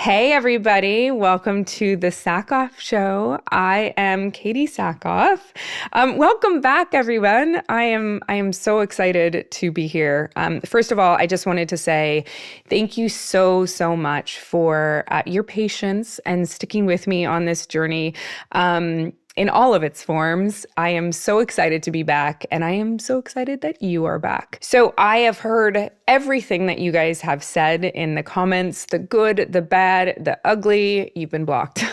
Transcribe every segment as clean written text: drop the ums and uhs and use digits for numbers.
Hey, everybody. Welcome to the Sackhoff Show. I am Katee Sackhoff. Welcome back, everyone. I am so excited to be here. First of all, I just wanted to say thank you so much for your patience and sticking with me on this journey. In all of its forms. I am so excited to be back, and I am so excited that you are back. So I have heard everything that you guys have said in the comments, the good, the bad, the ugly. You've been blocked.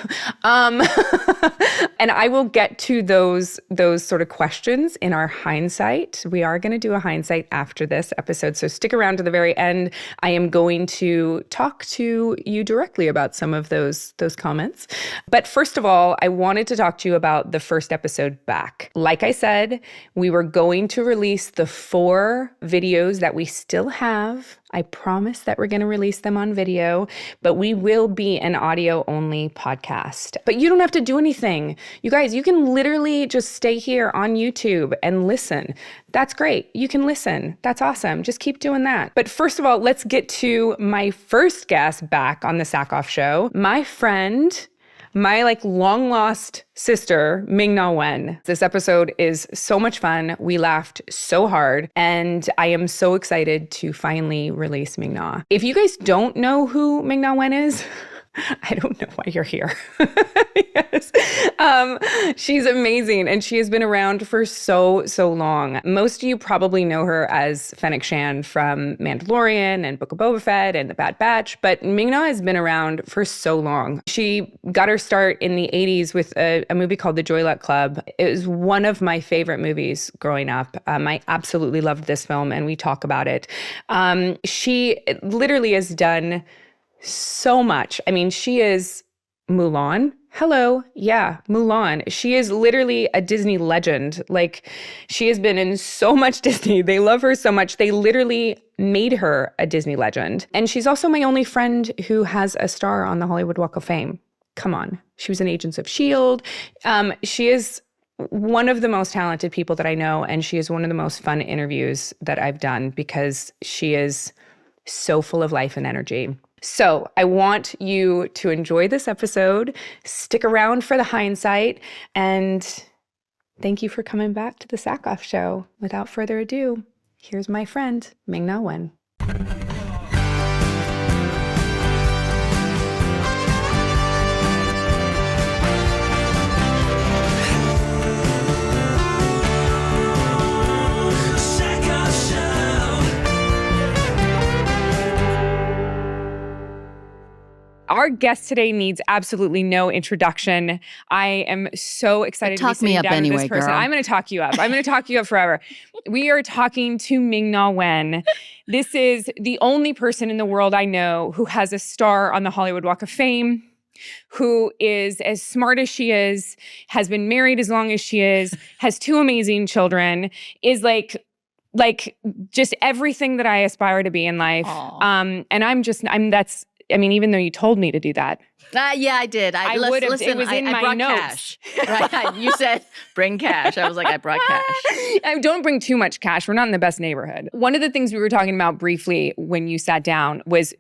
And I will get to those sort of questions in our hindsight. We are going to do a hindsight after this episode, so stick around to the very end. I am going to talk to you directly about some of those comments. But first of all, I wanted to talk to you about the first episode back. Like I said, we were going to release the 4 videos that we still have. I promise that we're going to release them on video, but we will be an audio-only podcast. But you don't have to do anything. You guys, you can literally just stay here on YouTube and listen. That's great. You can listen. That's awesome. Just keep doing that. But first of all, let's get to my first guest back on the Sackhoff Show. My friend, my long lost sister, Ming-Na Wen. This episode is so much fun. We laughed so hard, and I am so excited to finally release Ming-Na. If you guys don't know who Ming-Na Wen is, I don't know why you're here. Yes. She's amazing, and she has been around for so long. Most of you probably know her as Fennec Shand from Mandalorian and Boba Fett and The Bad Batch, but Ming-Na has been around for so long. She got her start in the 80s with a movie called The Joy Luck Club. It was one of my favorite movies growing up. I absolutely loved this film, and we talk about it. She literally has done so much. I mean, she is Mulan. Hello. Yeah, Mulan. She is literally a Disney legend. She has been in so much Disney. They love her so much. They literally made her a Disney legend. And she's also my only friend who has a star on the Hollywood Walk of Fame. Come on. She was in Agents of S.H.I.E.L.D. She is one of the most talented people that I know, and she is one of the most fun interviews that I've done because she is so full of life and energy. So I want you to enjoy this episode, stick around for the hindsight, and thank you for coming back to the Sackhoff Show. Without further ado, here's my friend, Ming-Na Wen. Our guest today needs absolutely no introduction. I am so excited to be sitting down with this person. Girl. I'm going to talk you up. I'm going to talk you up forever. We are talking to Ming-Na Wen. This is the only person in the world I know who has a star on the Hollywood Walk of Fame, who is as smart as she is, has been married as long as she is, has 2 amazing children, is just everything that I aspire to be in life. Even though you told me to do that. Yeah, I did. I would have. It was in my notes. Cash. Right? You said, bring cash. I was like, I brought cash. Don't bring too much cash. We're not in the best neighborhood. One of the things we were talking about briefly when you sat down was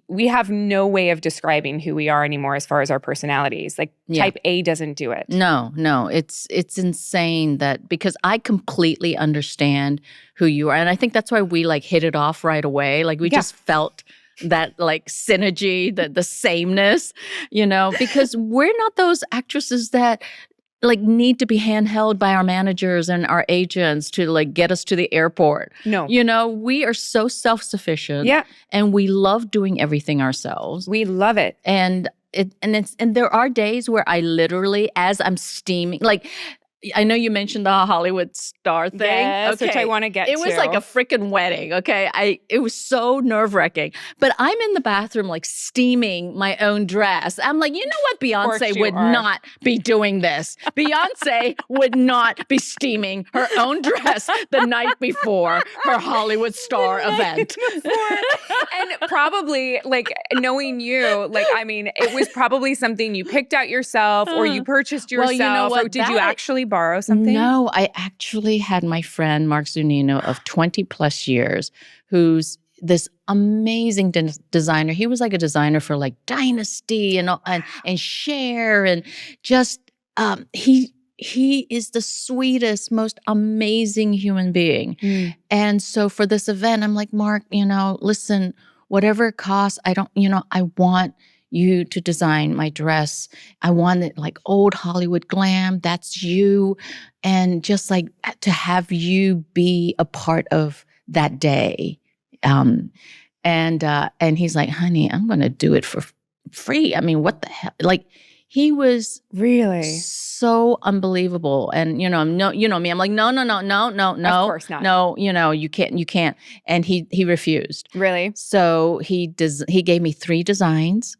we have no way of describing who we are anymore as far as our personalities. Type A doesn't do it. No. It's insane that because I completely understand who you are. And I think that's why we hit it off right away. We just felt that synergy, the sameness, because we're not those actresses that need to be handheld by our managers and our agents to get us to the airport. No. We are so self-sufficient. Yeah. And we love doing everything ourselves. We love it. And there are days where I literally, as I'm steaming, I know you mentioned the Hollywood star thing. Yes, which I want to get to. It was like a freaking wedding, okay? It was so nerve-wracking. But I'm in the bathroom, steaming my own dress. I'm like, you know what? Beyonce would not be doing this. Beyonce would not be steaming her own dress the night before her Hollywood star event. And probably, knowing you, it was probably something you picked out yourself or you purchased yourself. Well, you know what? Or did you actually borrow something? No, I actually had my friend Mark Zunino of 20 plus years, whose this amazing designer. He was like a designer for like Dynasty and Cher, and just he is the sweetest, most amazing human being. And so for this event, I'm like, Mark, listen, whatever it costs, I want you to design my dress. I want it like old Hollywood glam. That's you. And just like to have you be a part of that day. And he's like, honey, I'm going to do it for free. I mean, what the hell? Like, he was really so unbelievable. And, you know me, I'm like, no. Of course not. No, you can't. And he refused. Really? So he gave me 3 designs.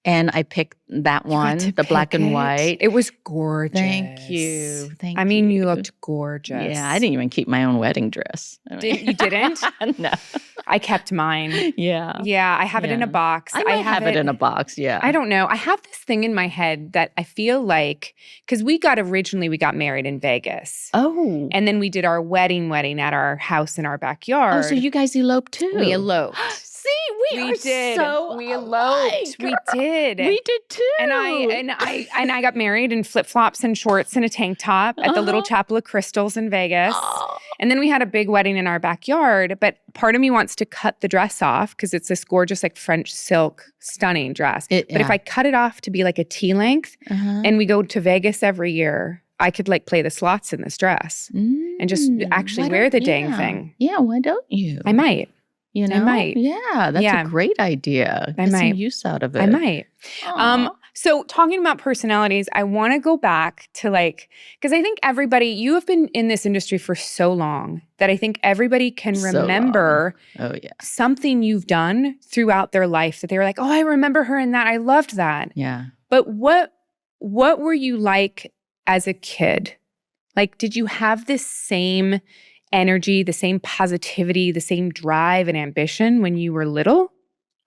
And I picked that one, the black and white. It was gorgeous. Thank you. I mean, you looked gorgeous. Yeah, I didn't even keep my own wedding dress. You didn't? No. I kept mine. Yeah. Yeah, I have it in a box. I might have it in a box, yeah. I don't know. I have this thing in my head that I feel like, because we got married in Vegas. Oh. And then we did our wedding at our house in our backyard. Oh, so you guys eloped too? We eloped. See, we did. So we eloped. Girl. We did. We did too. And I got married in flip-flops and shorts and a tank top at the Little Chapel of Crystals in Vegas. Oh. And then we had a big wedding in our backyard. But part of me wants to cut the dress off because it's this gorgeous like French silk, stunning dress. But if I cut it off to be like a T-length and we go to Vegas every year, I could like play the slots in this dress and just actually wear the dang thing. Yeah, why don't you? I might. I might. Yeah, that's a great idea. Get some use out of it. I might. So talking about personalities, I want to go back to because I think you have been in this industry for so long that I think everybody can remember something you've done throughout their life that they were like, oh, I remember her in that. I loved that. Yeah. But what were you like as a kid? Like, did you have this same energy, the same positivity, the same drive and ambition when you were little?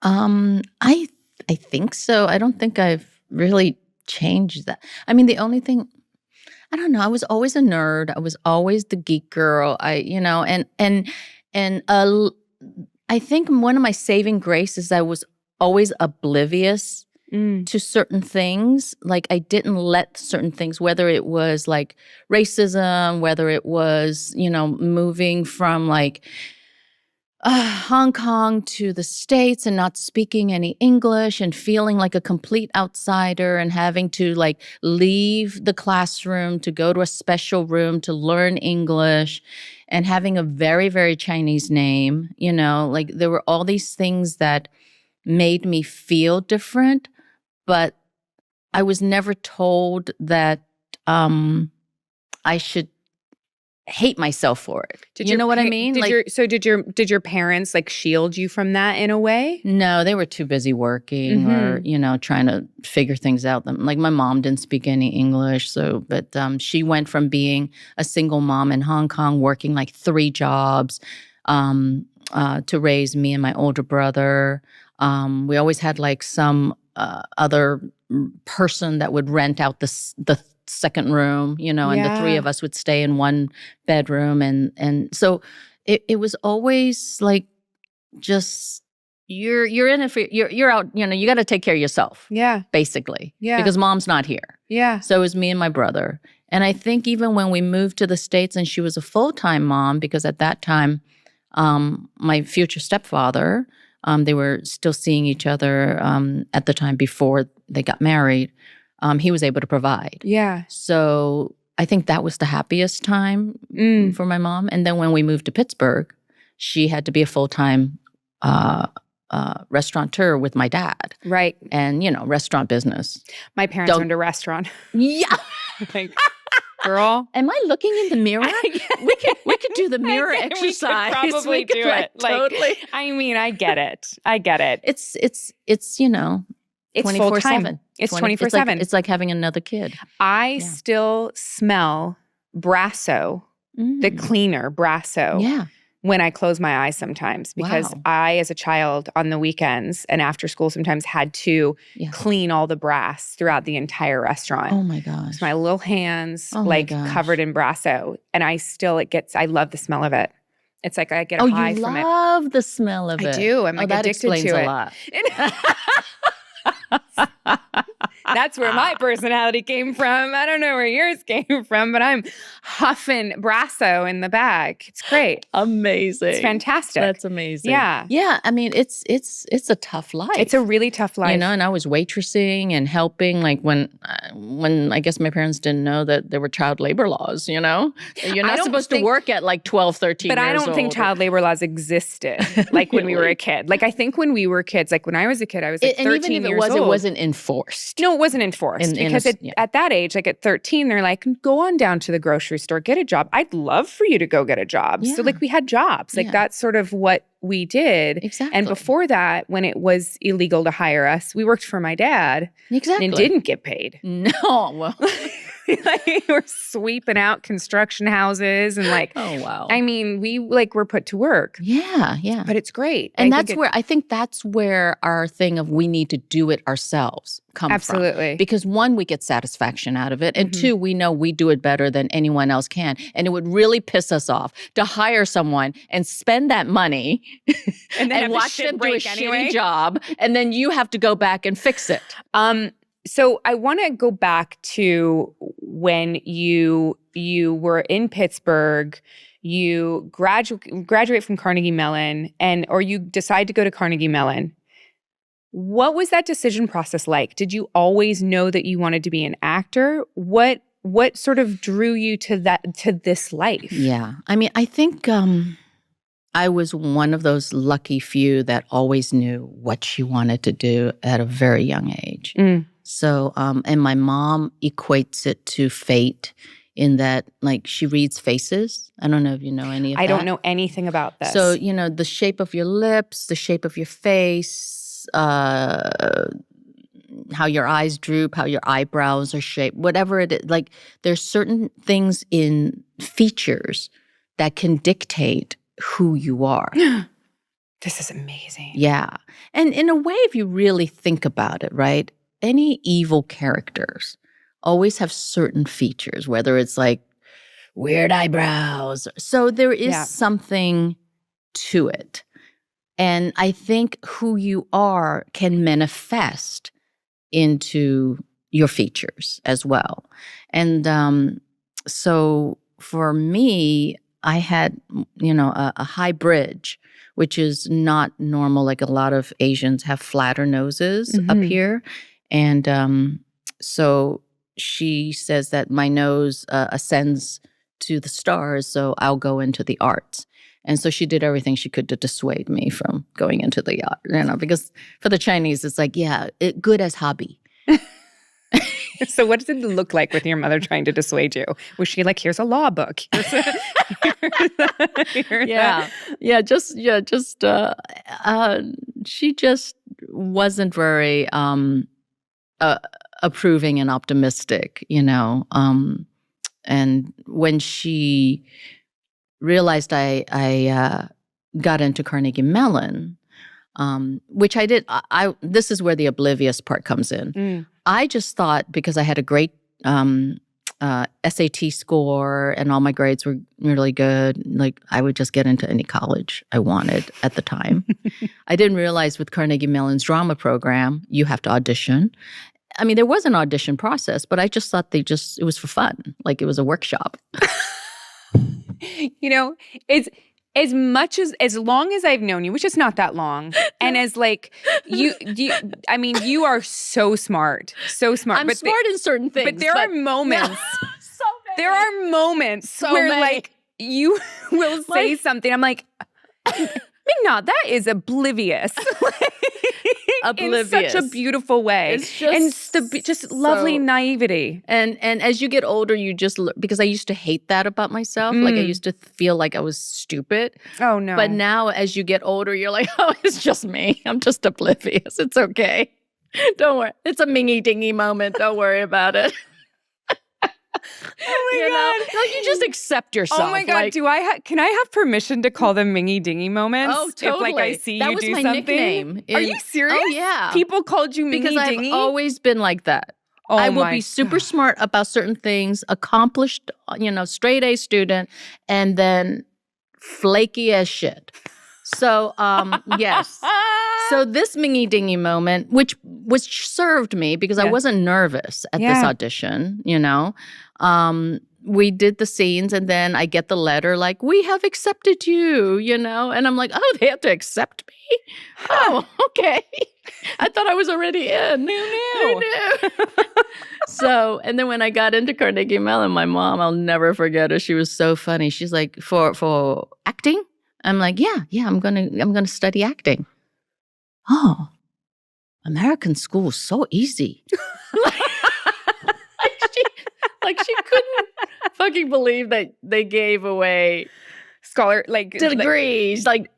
I think so. I don't think I've really changed that. I mean, the only thing, I don't know, I was always a nerd. I was always the geek girl. I think one of my saving graces is I was always oblivious to certain things. Like I didn't let certain things, whether it was like racism, whether it was, moving from like Hong Kong to the States and not speaking any English and feeling like a complete outsider and having to like leave the classroom to go to a special room to learn English and having a very, very Chinese name, like there were all these things that made me feel different. But I was never told that I should hate myself for it. You know what I mean? Did your parents like shield you from that in a way? No, they were too busy working or trying to figure things out. Like my mom didn't speak any English, but she went from being a single mom in Hong Kong, working like 3 jobs to raise me and my older brother. We always had like some other person that would rent out the second room, and the 3 of us would stay in one bedroom. And so it was always like, just, you're in it for, you're out, you got to take care of yourself. Yeah. Basically. Yeah. Because mom's not here. Yeah. So it was me and my brother. And I think even when we moved to the States and she was a full-time mom, because at that time, my future stepfather, they were still seeing each other at the time before they got married. He was able to provide. Yeah. So I think that was the happiest time for my mom. And then when we moved to Pittsburgh, she had to be a full-time restaurateur with my dad. Right. And, restaurant business. My parents owned a restaurant. Yeah. Girl, am I looking in the mirror? we could do the mirror exercise. We could probably do it. Totally. I mean, I get it. It's it's 24/7. It's 24/7. It's like having another kid. I still smell Brasso, the cleaner Brasso. Yeah. When I close my eyes sometimes, because I, as a child on the weekends and after school, sometimes had to clean all the brass throughout the entire restaurant. Oh my gosh. So my little hands covered in Brasso. And I love the smell of it. It's like I get a Oh, high you from it. love the smell of it. I do. I'm like that addicted explains to a it. lot. That's where my personality came from. I don't know where yours came from, but I'm huffing Brasso in the bag. It's great. Amazing. It's fantastic. That's amazing. Yeah. Yeah. I mean, it's a tough life. It's a really tough life. You know, and I was waitressing and helping, like when I guess my parents didn't know that there were child labor laws, you know? You're not supposed to work at like 12, 13 years old. But I don't think child labor laws existed like when we were a kid. Like I think when we were kids, like when I was a kid, I was like 13 years old. And even if it was, it wasn't enforced. No, it wasn't enforced because at that age, like at 13, they're like, go on down to the grocery store, get a job. I'd love for you to go get a job. Yeah. So like we had jobs. Like that's sort of what we did. Exactly. And before that, when it was illegal to hire us, we worked for my dad. Exactly. And didn't get paid. No. Well. Like we were sweeping out construction houses and like, oh wow. I mean, we like were put to work. Yeah, yeah. But it's great. And I think that's where our thing of we need to do it ourselves comes from. Absolutely. Because one, we get satisfaction out of it. And two, we know we do it better than anyone else can. And it would really piss us off to hire someone and spend that money and watch them do a shitty job. And then you have to go back and fix it. So I want to go back to when you were in Pittsburgh, you graduate from Carnegie Mellon, or you decide to go to Carnegie Mellon. What was that decision process like? Did you always know that you wanted to be an actor? What sort of drew you to this life? Yeah, I mean, I think I was one of those lucky few that always knew what she wanted to do at a very young age. Mm. So, and my mom equates it to fate in that, like, she reads faces. I don't know if you know any of that. I don't know anything about this. So, you know, the shape of your lips, the shape of your face, how your eyes droop, how your eyebrows are shaped, whatever it is. Like, there's certain things in features that can dictate who you are. This is amazing. Yeah. And in a way, if you really think about it, right? Any evil characters always have certain features, whether it's like weird eyebrows. So there is something to it. And I think who you are can manifest into your features as well. And so for me, I had, a high bridge, which is not normal. Like a lot of Asians have flatter noses up here. And so she says that my nose ascends to the stars, so I'll go into the arts. And so she did everything she could to dissuade me from going into the art, because for the Chinese, it's like, good as hobby. So what did it look like with your mother trying to dissuade you? Was she like, here's a law book? She just wasn't very approving and optimistic, and when she realized I got into Carnegie Mellon, which I did, this is where the oblivious part comes in. Mm. I just thought because I had a great SAT score and all my grades were really good, like I would just get into any college I wanted at the time. I didn't realize with Carnegie Mellon's drama program, you have to audition. I mean, there was an audition process, but I just thought it was for fun. Like it was a workshop. It's as long as I've known you, which is not that long, and as like you are so smart. I'm smart in certain things. But there are moments. So many. There are moments where like you will say something. I'm like, Ming-Na, that is oblivious. Oblivious. In such a beautiful way. It's just lovely naivety. And as you get older, you just because I used to hate that about myself. Like I used to feel like I was stupid. Oh no. But now as you get older, you're like, oh, it's just me. I'm just oblivious. It's okay. Don't worry. It's a mingy dingy moment. Don't worry about it. Oh my God. Like you just accept yourself. Oh my God. Like, can I have permission to call them mingy dingy moments? Oh, totally. If like I see that you was do my something? Nickname. Are you serious? Oh yeah. People called you mingy because dingy? I've always been like that. Oh, I will be super smart about certain things, accomplished, straight A student, and then flaky as shit. So, yes. So this Mingy Dingy moment, which served me because I wasn't nervous at this audition, we did the scenes and then I get the letter like, we have accepted you, and I'm like, oh, they have to accept me? Oh, okay. I thought I was already in. Who knew? So, and then when I got into Carnegie Mellon, my mom, I'll never forget her. She was so funny. She's like, for acting? I'm like, yeah, I'm gonna study acting. Oh, American school is so easy. She couldn't fucking believe that they gave away degrees, like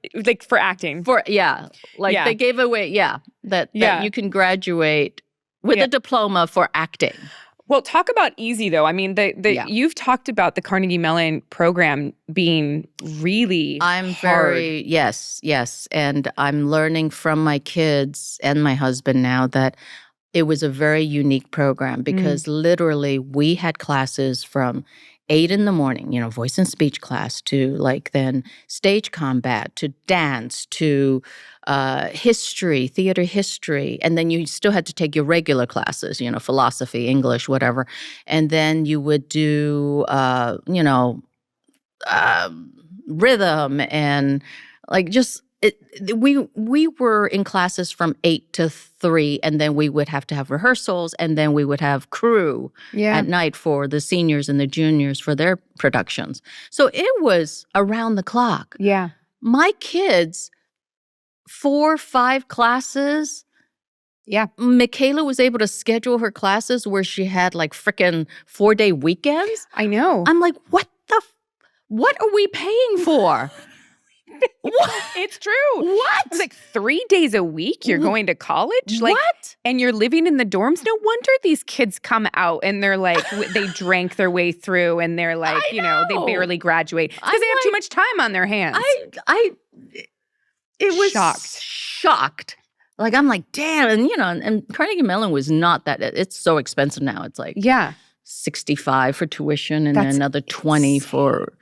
for acting. They gave away that you can graduate with a diploma for acting. Well, talk about easy though. I mean, you've talked about the Carnegie Mellon program being really hard. Yes, and I'm learning from my kids and my husband now that it was a very unique program because literally we had classes from 8 in the morning, voice and speech class, to then stage combat, to dance, to theater history. And then you still had to take your regular classes, philosophy, English, whatever. And then you would do, rhythm and we were in classes from 8 to 3, and then we would have to have rehearsals, and then we would have crew at night for the seniors and the juniors for their productions. So it was around the clock. Yeah. My kids, 4, 5 classes. Yeah. Michaela was able to schedule her classes where she had frickin' 4-day weekends. I know. I'm like, what are we paying for? What? It's true. What? It's 3 days a week you're going to college? What? And you're living in the dorms? No wonder these kids come out and they're they drank their way through and they're they barely graduate. Because they have too much time on their hands. It was shocked. I'm like, damn. And Carnegie Mellon was not that. It's so expensive now. It's $65 for tuition and then another $20 for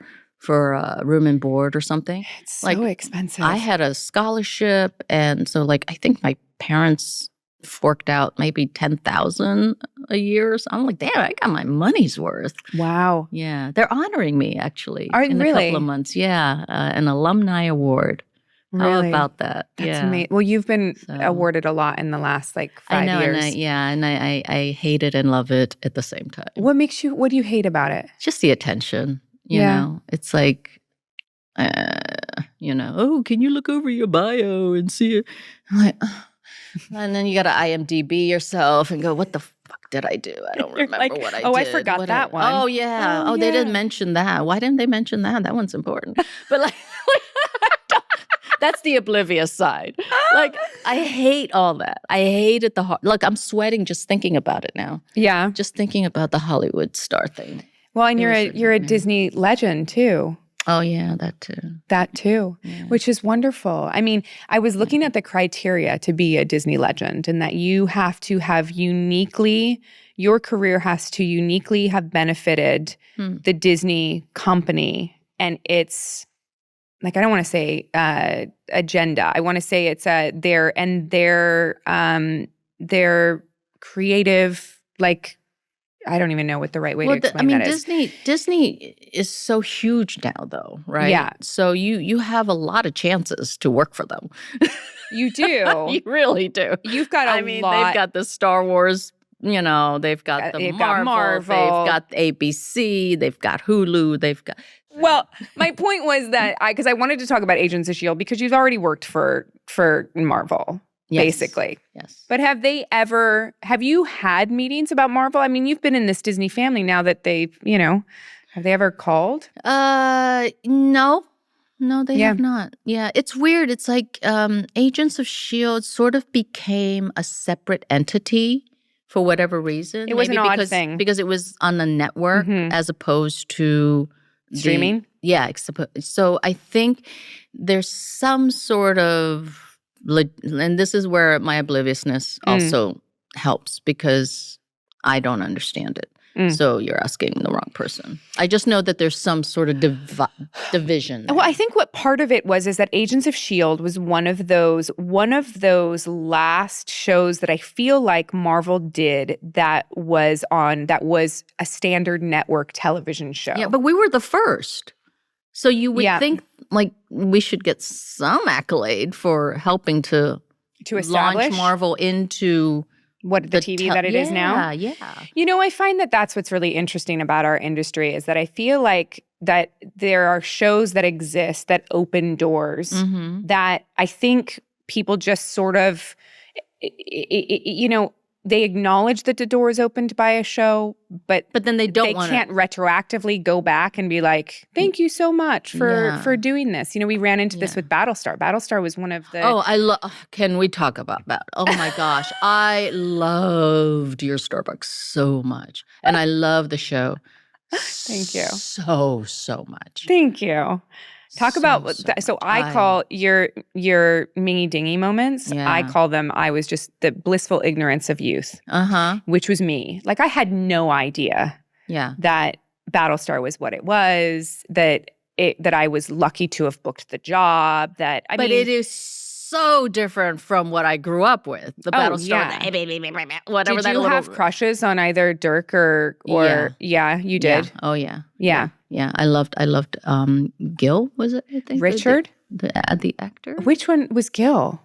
room and board or something. It's so expensive. I had a scholarship, and so I think my parents forked out maybe $10,000 a year or something. I'm like, damn, I got my money's worth. Wow. Yeah, they're honoring me actually in a couple of months. Yeah, an alumni award. Really? How about that? That's amazing. Well, you've been awarded a lot in the last 5 years. I know, and I hate it and love it at the same time. What do you hate about it? Just the attention. You know, it's oh, can you look over your bio and see it? I'm like, and then you got to IMDb yourself and go, what the fuck did I do? I don't remember what I did. Oh, I forgot that one. Oh, yeah. Oh, they didn't mention that. Why didn't they mention that? That one's important. But that's the oblivious side. I hate all that. I hate it the heart. Look, I'm sweating just thinking about it now. Yeah. Just thinking about the Hollywood star thing. Well, and you're a Disney legend too. Oh yeah, that too. Yeah. Which is wonderful. I mean, I was looking at the criteria to be a Disney legend, and that you have to have your career has to uniquely have benefited the Disney company and its I don't want to say agenda. I want to say it's their creative I don't even know what the right way to explain that is. Disney is so huge now, though, right? Yeah. So you have a lot of chances to work for them. You do. You really do. You've got lot. They've got the Star Wars, they've got they've got Marvel, they've got ABC, they've got Hulu, they've got... Well, my point was that because I wanted to talk about Agents of S.H.I.E.L.D. because you've already worked for Marvel. Yes. Basically. Yes. But have you had meetings about Marvel? I mean, you've been in this Disney family now that they've, have they ever called? No, they have not. Yeah. It's weird. It's Agents of S.H.I.E.L.D. sort of became a separate entity for whatever reason. It was an odd thing. Because it was on a network as opposed to streaming. So I think there's some sort of... And this is where my obliviousness also helps because I don't understand it. So you're asking the wrong person. I just know that there's some sort of division there. Well, I think what part of it is that Agents of S.H.I.E.L.D. was one of those last shows that I feel like Marvel did that was a standard network television show. Yeah, but we were the first. So you would think like we should get some accolade for helping to establish launch Marvel into what the TV that it is now. Yeah. I find that that's what's really interesting about our industry is that I feel like that there are shows that exist that open doors that I think people just sort of, they acknowledge that the door is opened by a show, but then they can't retroactively go back and be like, thank you so much for doing this. We ran into this with Battlestar. Battlestar was one of the can we talk about that? Oh my gosh. I loved your Starbucks so much. And I love the show. Thank you. So much. Thank you. Talk about so I call your mingy dingy moments. Yeah. I call them. I was just the blissful ignorance of youth, which was me. Like I had no idea, that Battlestar was what it was. That I was lucky to have booked the job. But it is so different from what I grew up with. The Battlestar, whatever. Did you have crushes on either Dirk or yeah, you did. Yeah. Oh yeah. Yeah, I loved Gil, was it, I think? Richard? The actor? Which one was Gil?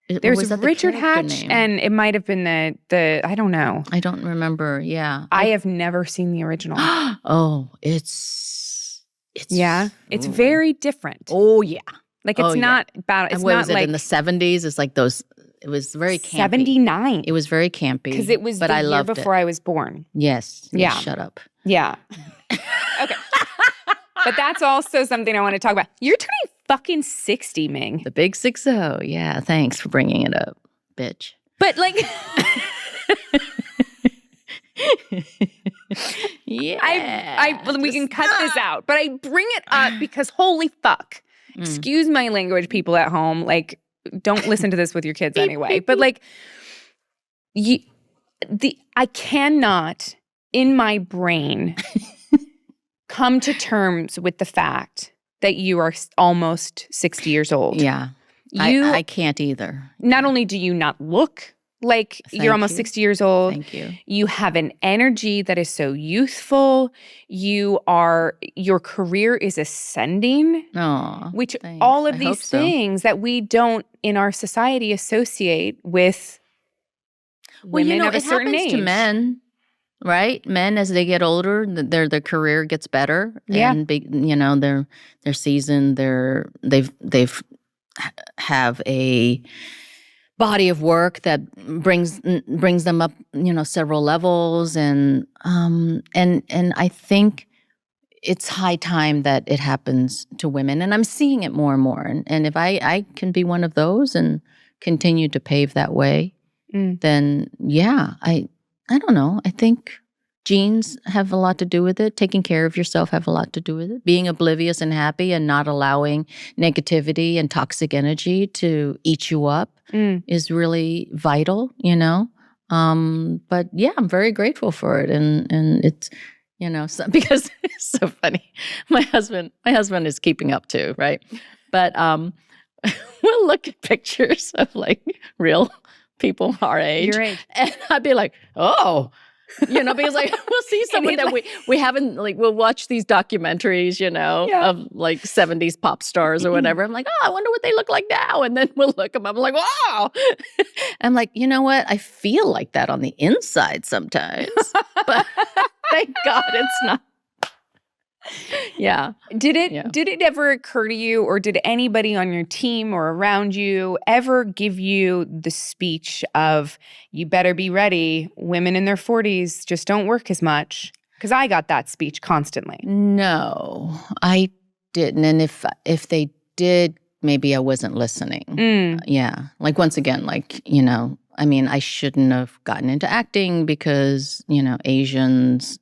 There's Richard Hatch, name? And it might have been the I don't know. I don't remember, yeah. I have never seen the original. Oh, it's it's very different. Oh, yeah. Like it's not about, it's what not was it, like in the 70s? It's like those, it was very campy. 79. It was very campy. Because it was the year before I was born. Yes. Yeah. Shut up. Yeah. Okay. But that's also something I want to talk about. You're turning fucking 60, Ming. The big 6-0. Yeah, thanks for bringing it up, bitch. But like... yeah. We can cut this out. But I bring it up because holy fuck. Excuse my language, people at home. Like, don't listen to this with your kids anyway. But like, I cannot, in my brain, come to terms with the fact that you are almost 60 years old. Yeah. I can't either. Not only do you not look like you're almost 60 years old. Thank you. You have an energy that is so youthful. Your career is ascending. Oh, which thanks. All of these things that we don't in our society associate with women of a certain age. It happens to men, right? Men, as they get older, their career gets better. Yeah. And they're seasoned. They've have a body of work that brings them up, several levels, and I think it's high time that it happens to women, and I'm seeing it more and more. And if I can be one of those and continue to pave that way, then I don't know. I think genes have a lot to do with it. Taking care of yourself have a lot to do with it. Being oblivious and happy and not allowing negativity and toxic energy to eat you up is really vital, But yeah, I'm very grateful for it. And it's, because it's so funny. My husband is keeping up too, right? But we'll look at pictures of like real people our age. Your age. And I'd be like, oh, because like we'll see someone that we haven't, like, we'll watch these documentaries, of like 70s pop stars or whatever. I'm like, oh, I wonder what they look like now. And then we'll look them up. I'm like, wow. I'm like, you know what? I feel like that on the inside sometimes. But thank God it's not. Yeah. Did it ever occur to you, or did anybody on your team or around you ever give you the speech of, you better be ready, women in their 40s just don't work as much? Because I got that speech constantly. No, I didn't. And if they did, maybe I wasn't listening. Yeah. Like, once again, like, I shouldn't have gotten into acting because, Asians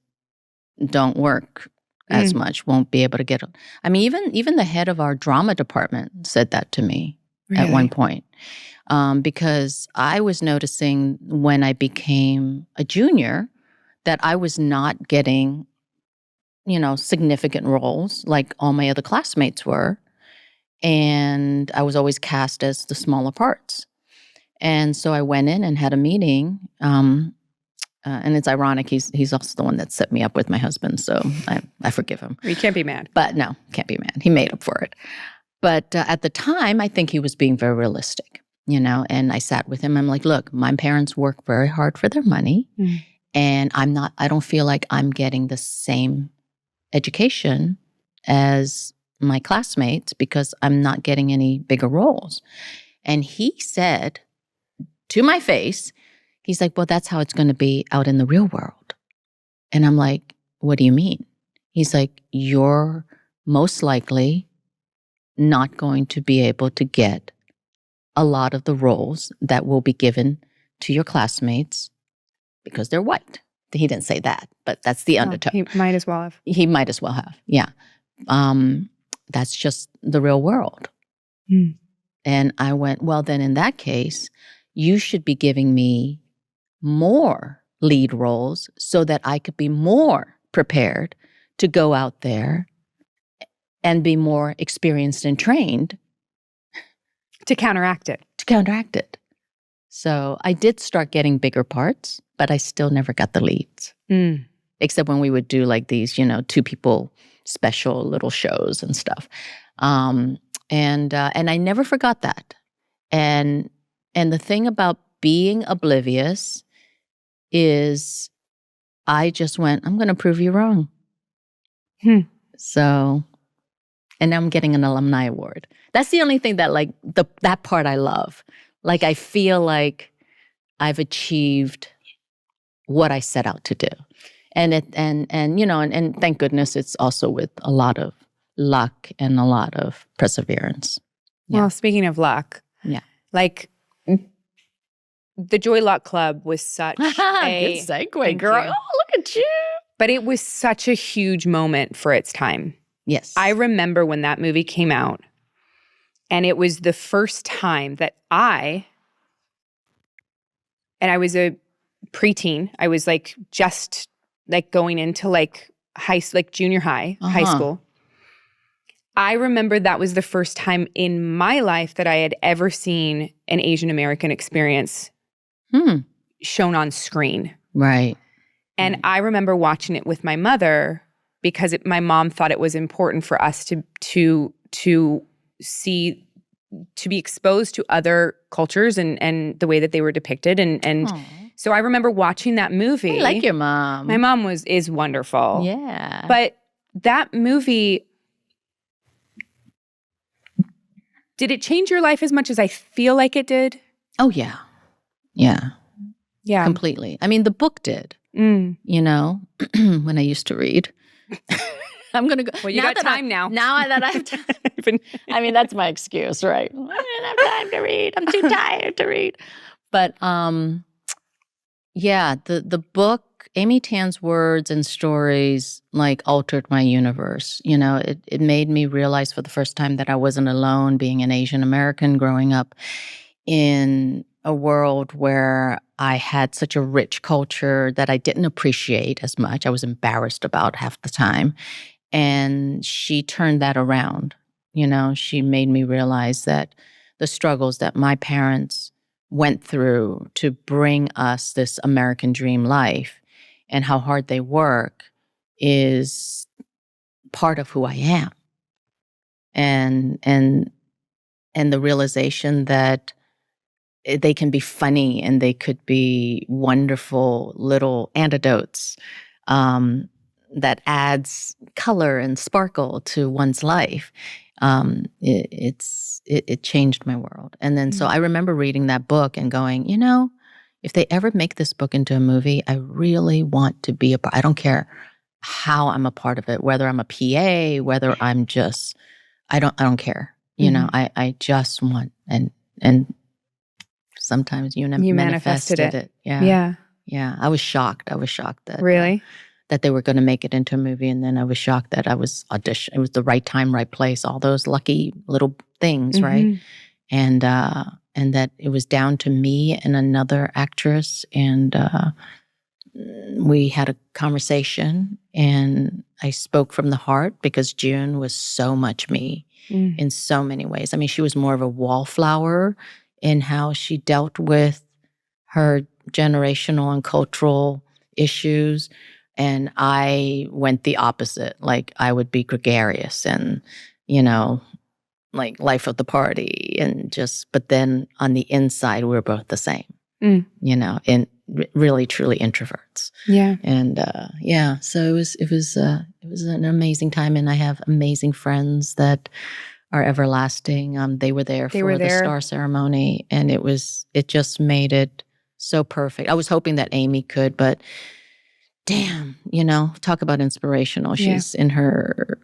don't work as much, won't be able to get. Even the head of our drama department said that to me at one point, because I was noticing when I became a junior that I was not getting, significant roles like all my other classmates were. And I was always cast as the smaller parts. And so I went in and had a meeting. And it's ironic, he's also the one that set me up with my husband, so I forgive him. You can't be mad. But no, can't be mad. He made up for it. But at the time, I think he was being very realistic, and I sat with him. I'm like, look, my parents work very hard for their money, and I don't feel like I'm getting the same education as my classmates because I'm not getting any bigger roles. And he said to my face, he's like, well, that's how it's going to be out in the real world. And I'm like, what do you mean? He's like, you're most likely not going to be able to get a lot of the roles that will be given to your classmates because they're white. He didn't say that, but that's the undertone. He might as well have. He might as well have, yeah. That's just the real world. And I went, well, then in that case, you should be giving me more lead roles so that I could be more prepared to go out there and be more experienced and trained. To counteract it. So I did start getting bigger parts, but I still never got the leads. Except when we would do like these, 2-people special little shows and stuff. And I never forgot that. And the thing about being oblivious is I just went, I'm going to prove you wrong. So, and now I'm getting an alumni award. That's the only thing that that part I love. Like I feel like I've achieved what I set out to do. And thank goodness it's also with a lot of luck and a lot of perseverance. Yeah. Well, speaking of luck, like the Joy Luck Club was such a good segue, girl. Oh, look at you. But it was such a huge moment for its time. Yes. I remember when that movie came out, and it was the first time that I was a preteen. I was just going into junior high, high school. I remember that was the first time in my life that I had ever seen an Asian American experience shown on screen. Right. And I remember watching it with my mother because my mom thought it was important for us to see, to be exposed to other cultures and the way that they were depicted. And so I remember watching that movie. I like your mom. My mom is wonderful. Yeah. But that movie, did it change your life as much as I feel like it did? Oh, yeah. Yeah. Yeah. Completely. I mean, the book did, when I used to read. I'm going to go. Well, you got time now. Now that I have time. I mean, that's my excuse, right? I don't have time to read. I'm too tired to read. But, the book, Amy Tan's words and stories, altered my universe. It made me realize for the first time that I wasn't alone being an Asian American growing up in a world where I had such a rich culture that I didn't appreciate as much. I was embarrassed about half the time. And she turned that around. She made me realize that the struggles that my parents went through to bring us this American dream life and how hard they work is part of who I am. And the realization that they can be funny and they could be wonderful little antidotes that adds color and sparkle to one's life. It changed my world. And then so I remember reading that book and going, if they ever make this book into a movie, I really want to be a part. I don't care how I'm a part of it, whether I'm a PA, whether I'm just, I don't care. I just want, and sometimes you manifested it. Yeah. I was shocked. That really that they were going to make it into a movie, and then I was shocked that I was auditioned. It was the right time, right place. All those lucky little things, right? And that it was down to me and another actress, and we had a conversation, and I spoke from the heart because June was so much me in so many ways. I mean, she was more of a wallflower in how she dealt with her generational and cultural issues. And I went the opposite. Like, I would be gregarious and, like life of the party but then on the inside, we were both the same, and really, truly introverts. Yeah. And so it was an amazing time. And I have amazing friends that are everlasting. They were there for the star ceremony, and it just made it so perfect. I was hoping that Amy could, but damn, talk about inspirational. She's in her,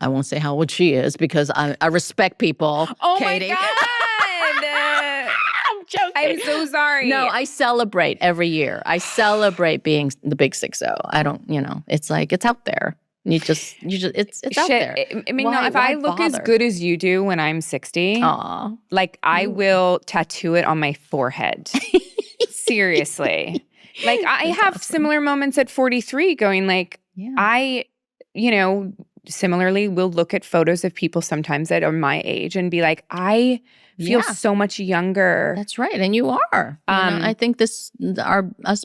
I won't say how old she is because I respect people. Oh, Katee. my God. I'm joking. I'm so sorry. No, I celebrate every year. I celebrate being the big 60. I don't, it's like, it's out there. You just, it's out there. I mean, if I look as good as you do when I'm 60, like I will tattoo it on my forehead. Seriously. Like I have similar moments at 43 going like, I, similarly will look at photos of people sometimes that are my age and be like, I feel so much younger. That's right. And you are. I think us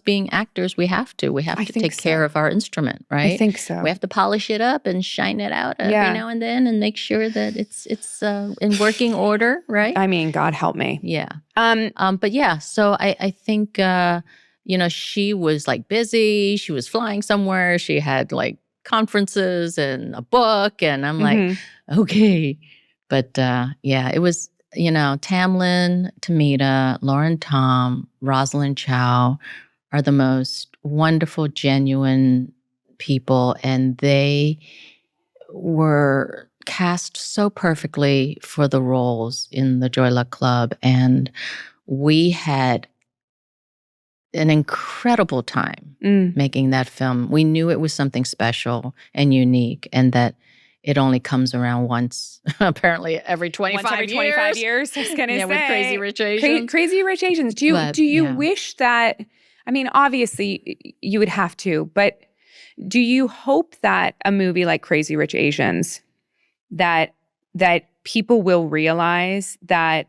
being actors, we have to take care of our instrument, right? I think so. We have to polish it up and shine it out every now and then and make sure that it's in working order, right? I mean, God help me. Yeah. But yeah, so I think, she was like busy. She was flying somewhere. She had like conferences and a book. And I'm like, okay. But it was, Tamlin, Tamita, Lauren Tom, Rosalind Chow are the most wonderful, genuine people. And they were cast so perfectly for the roles in the Joy Luck Club. And we had an incredible time making that film. We knew it was something special and unique, and that it only comes around once, apparently every 25 years. I was going to say. With Crazy Rich Asians. Crazy Rich Asians. Do you wish that, I mean, obviously you would have to, but do you hope that a movie like Crazy Rich Asians, that people will realize that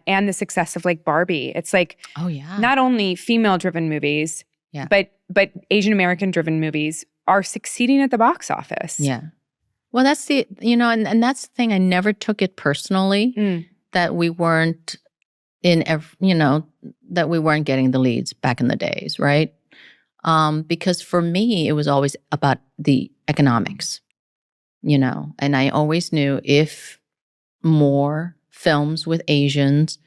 and the success of like Barbie, it's like, not only female-driven movies, but Asian American-driven movies are succeeding at the box office. Yeah. Well, that's the, and that's the thing. I never took it personally that we weren't that we weren't getting the leads back in the days, right? Because for me, it was always about the economics, and I always knew if more films with Asians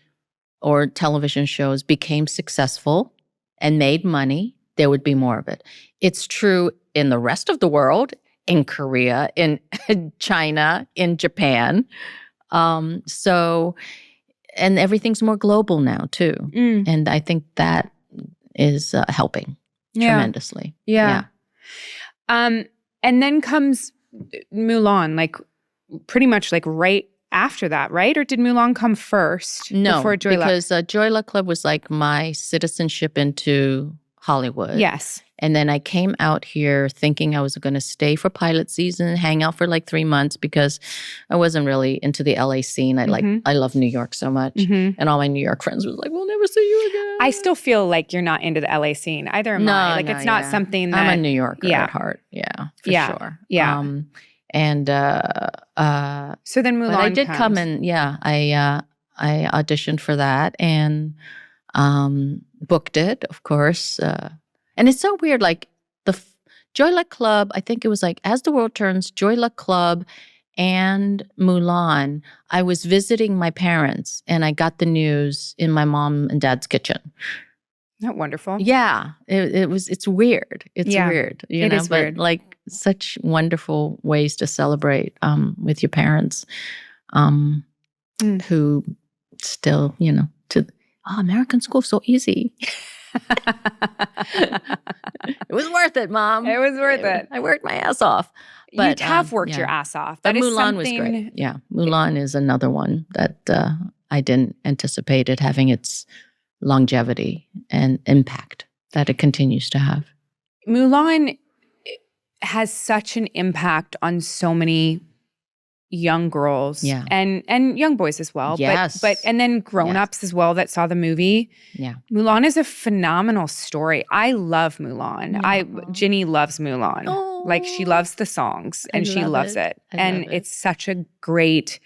or television shows became successful and made money, there would be more of it. It's true in the rest of the world, in Korea, in China, in Japan. And everything's more global now too. And I think that is helping tremendously. Yeah. And then comes Mulan, like pretty much like right after that, right? Or did Mulan come first? No, before Joy Luck? Because Joy Luck Club was like my citizenship into Hollywood. Yes. And then I came out here thinking I was going to stay for pilot season, hang out for like 3 months because I wasn't really into the LA scene. I love New York so much. And all my New York friends was like, we'll never see you again. I still feel like you're not into the LA scene. Either am I. Like it's not something that... I'm a New Yorker at heart. Yeah, for sure. Yeah. So then Mulan but I did comes. come in, I auditioned for that and booked it, of course. And it's so weird, like the Joy Luck Club, I think it was like As the World Turns, Joy Luck Club, and Mulan. I was visiting my parents and I got the news in my mom and dad's kitchen. Isn't that wonderful? Yeah, it's weird. It's weird. It is but weird. Like such wonderful ways to celebrate with your parents who still, American school's so easy. It was worth it, Mom. It was worth it. I worked my ass off. But you have worked your ass off. But That is Mulan was something... great. Yeah, Mulan is another one that I didn't anticipate it having its longevity and impact. that it continues to have. Mulan has such an impact on so many young girls and young boys as well. Yes. But and then grown-ups as well that saw the movie. Yeah. Mulan is a phenomenal story. I love Mulan. Ginny loves Mulan. Oh, like she loves the songs and she loves it. It's such a great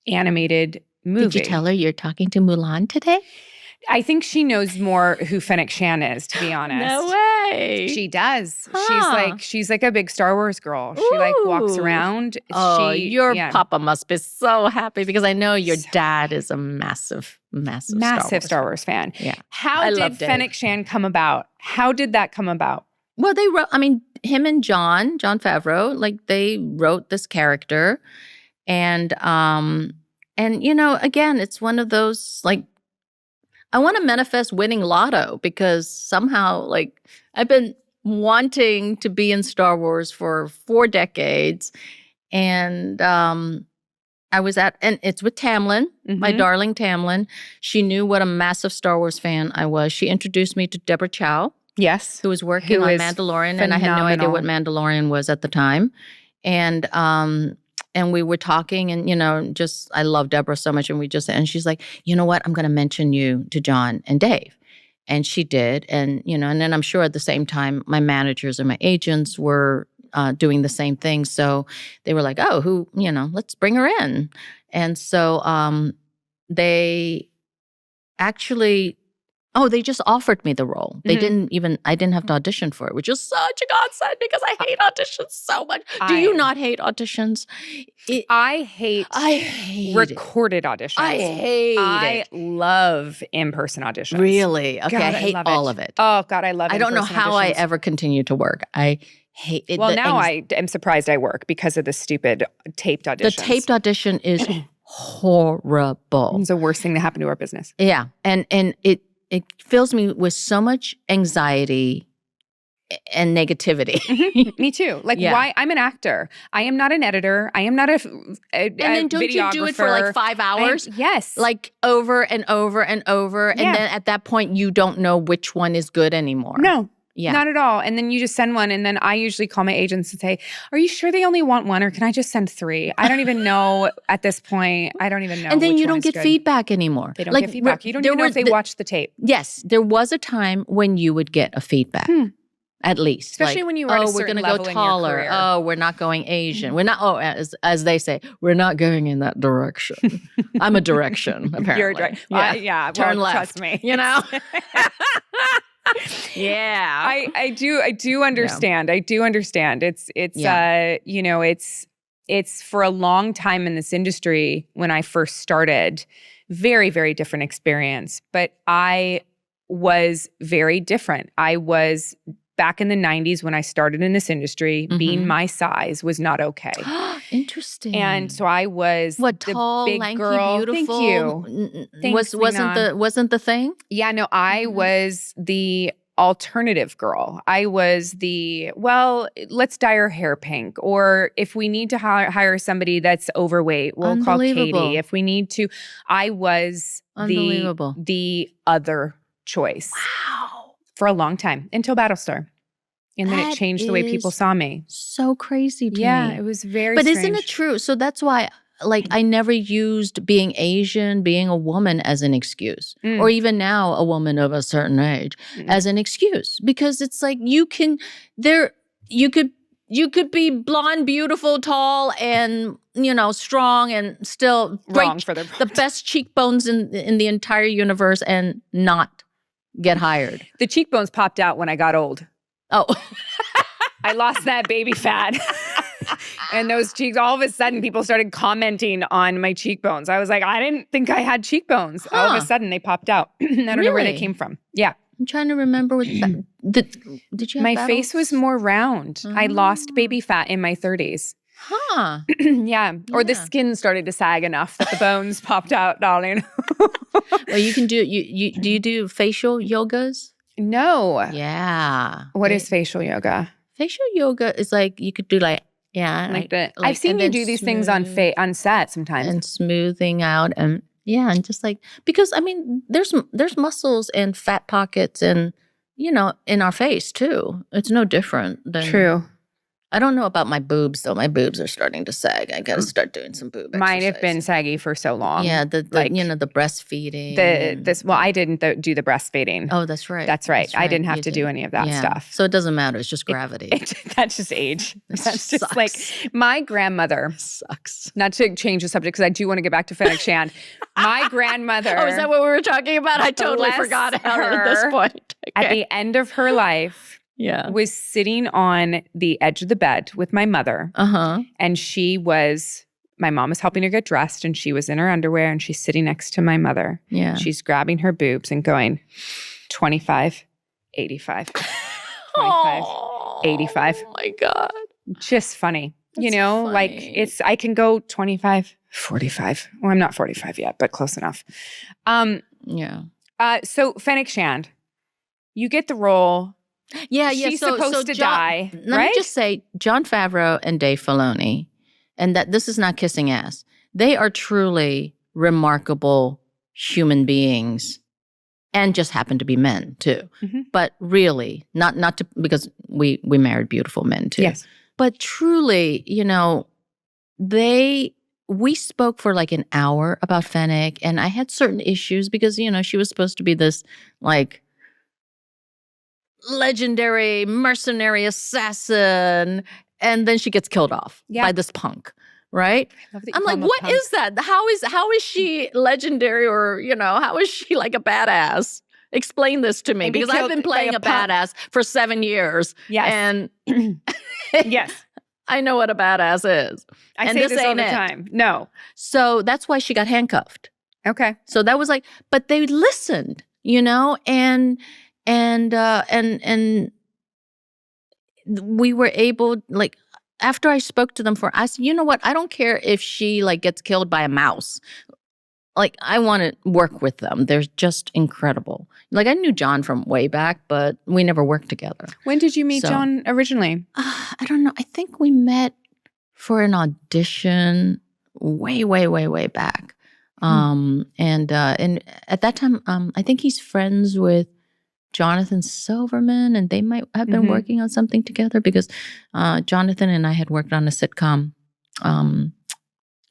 animated movie. Did you tell her you're talking to Mulan today? I think she knows more who Fennec Shand is, to be honest. No way. She does. She's like a big Star Wars girl. She like walks around. Your papa must be so happy because I know your dad is a massive Star Wars fan. Yeah. How did Fennec Shand come about? How did that come about? Well, they wrote, him and Jon Favreau, like they wrote this character. And again, it's one of those like, I want to manifest winning lotto because somehow, like, I've been wanting to be in Star Wars for 4 decades. And I was and it's with Tamlin, my darling Tamlin. She knew what a massive Star Wars fan I was. She introduced me to Deborah Chow. Yes. Who was working on Mandalorian. And I had no idea what Mandalorian was at the time. And we were talking and, I love Deborah so much. And she's like, you know what? I'm going to mention you to Jon and Dave. And she did. And, and then I'm sure at the same time, my managers and my agents were doing the same thing. So they were like, oh, let's bring her in. And so they actually... they just offered me the role. They I didn't have to audition for it, which is such a godsend because I hate auditions so much. Do you not hate auditions? I hate recorded auditions. I love in-person auditions. Really? Okay, God, I hate all of it. Oh, God, I love it. I don't know how I ever continue to work. I hate it. Well, now I am surprised I work because of the stupid taped auditions. The taped audition is horrible. It's the worst thing that happened to our business. Yeah, and it fills me with so much anxiety and negativity. Me too. Like, why? I'm an actor. I am not an editor. I am not a And then don't you do it for like 5 hours? Yes. Like over and over and over. And then at that point, you don't know which one is good anymore. No. Yeah. Not at all. And then you just send one. And then I usually call my agents and say, are you sure they only want one or can I just send 3? I don't even know at this point. I don't even know. And then you don't get feedback anymore. They don't get feedback. You don't even know if they watched the tape. Yes. There was a time when you would get a feedback. At least. Especially when you were at a certain level in your career. We're going to go taller. Oh, we're not going Asian. We're not, as they say, we're not going in that direction. I'm a direction, apparently. You're a direction. Turn left. Trust me. Yeah. I do understand. I do understand. It's for a long time in this industry when I first started, very, very different experience. But I was very different. I was back in the 90s when I started in this industry, being my size was not okay. Interesting. And so I was tall, the big lanky, beautiful. Thank you. Wasn't the thing? Yeah, no, I was the alternative girl. I was let's dye her hair pink. Or if we need to hire somebody that's overweight, we'll call Katee. If we need to, I was the other choice. Wow. For a long time, until Battlestar. And then it changed the way people saw me. So crazy to me. Yeah, it was very strange. But isn't it true? So that's why, I never used being Asian, being a woman as an excuse. Or even now, a woman of a certain age as an excuse. Because it's like you could be blonde, beautiful, tall, and strong, and still wrong for the best cheekbones in the entire universe, and not get hired. The cheekbones popped out when I got old. Oh. I lost that baby fat. And those cheeks, all of a sudden, people started commenting on my cheekbones. I was like, I didn't think I had cheekbones. All of a sudden, they popped out. I don't know where they came from. Yeah. I'm trying to remember did you have My face was more round. I lost baby fat in my 30s. Huh. Yeah. Or the skin started to sag enough that the bones popped out, darling. Well, you can do do you do facial yogas? No. Yeah. What is facial yoga? Facial yoga is like you could do I've seen you do these things on set sometimes. And smoothing out and and just because there's muscles and fat pockets and in our face too. It's no different than True. I don't know about my boobs though. My boobs are starting to sag. I got to start doing some boob Mine have been exercise. saggy for so long. Yeah, the breastfeeding. I didn't do the breastfeeding. Oh, that's right. That's right. I didn't have to do any of that stuff. So it doesn't matter. It's just gravity. That's just age. That's just sucks. like my grandmother. Sucks. Not to change the subject because I do want to get back to Fennec Shand. My grandmother. Oh, is that what we were talking about? I totally forgot at this point. Okay. At the end of her life. Yeah. Was sitting on the edge of the bed with my mother. And my mom was helping her get dressed and she was in her underwear and she's sitting next to my mother. Yeah. She's grabbing her boobs and going 25, 85, 25, 85. Oh my God. Just funny. That's funny. Like I can go 25, 45. Well, I'm not 45 yet, but close enough. Yeah. So Fennec Shand, you get the role. Yeah, She's supposed to die, Let right? me just say, Jon Favreau and Dave Filoni, and that this is not kissing ass. They are truly remarkable human beings, and just happen to be men too. Mm-hmm. But really, not to because we married beautiful men too. Yes, but truly, we spoke for like an hour about Fennec, and I had certain issues because she was supposed to be this like legendary mercenary assassin, and then she gets killed off by this punk, right? I'm like, what is that? How is she legendary, or how is she like a badass? Explain this to me, because I've been playing a badass for 7 years. Yes. And yes, I know what a badass is. I say this all the time. No. So that's why she got handcuffed. Okay. So that was like, but they listened, and we were able, like, after I spoke to them I said, you know what? I don't care if she like gets killed by a mouse. Like, I want to work with them. They're just incredible. Like, I knew John from way back, but we never worked together. When did you meet John originally? I don't know. I think we met for an audition way, way, way, way back. And at that time, I think he's friends with Jonathan Silverman, and they might have been working on something together because Jonathan and I had worked on a sitcom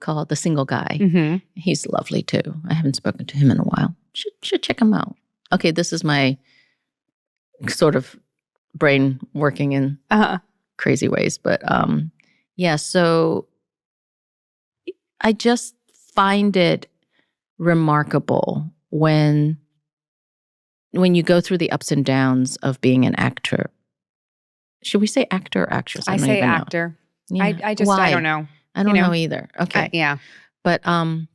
called The Single Guy. Mm-hmm. He's lovely too. I haven't spoken to him in a while. Should check him out. Okay, this is my sort of brain working in crazy ways, but yeah. So I just find it remarkable when you go through the ups and downs of being an actor. Should we say actor or actress? I say actor. Yeah. I just, Why? I don't know. I don't know either. Okay. Yeah. But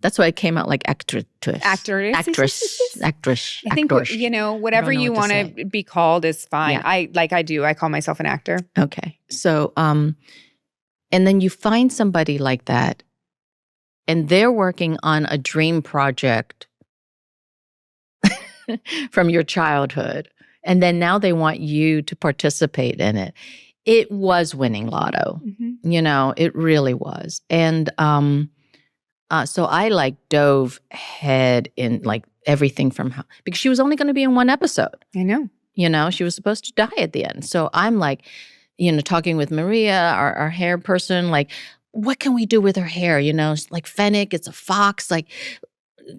that's why it came out like actress. Actress. Actress. I think, whatever you want to be called is fine. Yeah. I call myself an actor. Okay. So, and then you find somebody like that, and they're working on a dream project from your childhood. And then now they want you to participate in it. It was winning lotto. Mm-hmm. It really was. And so I like dove head in like everything from how, because she was only going to be in one episode. I know. She was supposed to die at the end. So I'm like, talking with Maria, our hair person, like, what can we do with her hair? Like Fennec, it's a fox, like,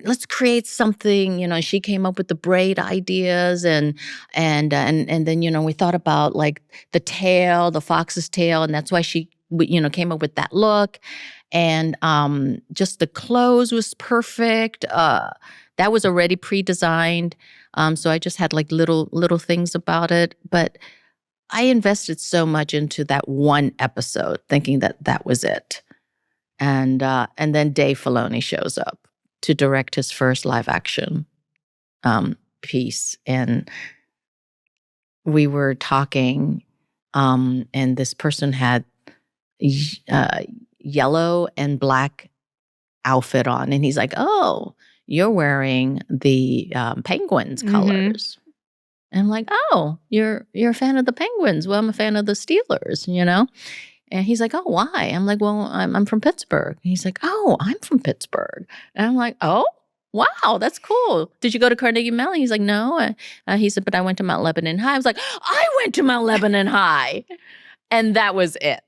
let's create something. She came up with the braid ideas, and then we thought about like the tail, the fox's tail, and that's why she came up with that look, and just the clothes was perfect. That was already pre-designed, so I just had like little things about it, but I invested so much into that one episode, thinking that was it, and then Dave Filoni shows up to direct his first live action piece. And we were talking, and this person had yellow and black outfit on. And he's like, oh, you're wearing the Penguins colors. And I'm like, oh, you're a fan of the Penguins. Well, I'm a fan of the Steelers, And he's like, oh, why? I'm like, well, I'm from Pittsburgh. And he's like, oh, I'm from Pittsburgh. And I'm like, oh, wow, that's cool. Did you go to Carnegie Mellon? He's like, no. He said, but I went to Mount Lebanon High. I was like, I went to Mount Lebanon High. And that was it.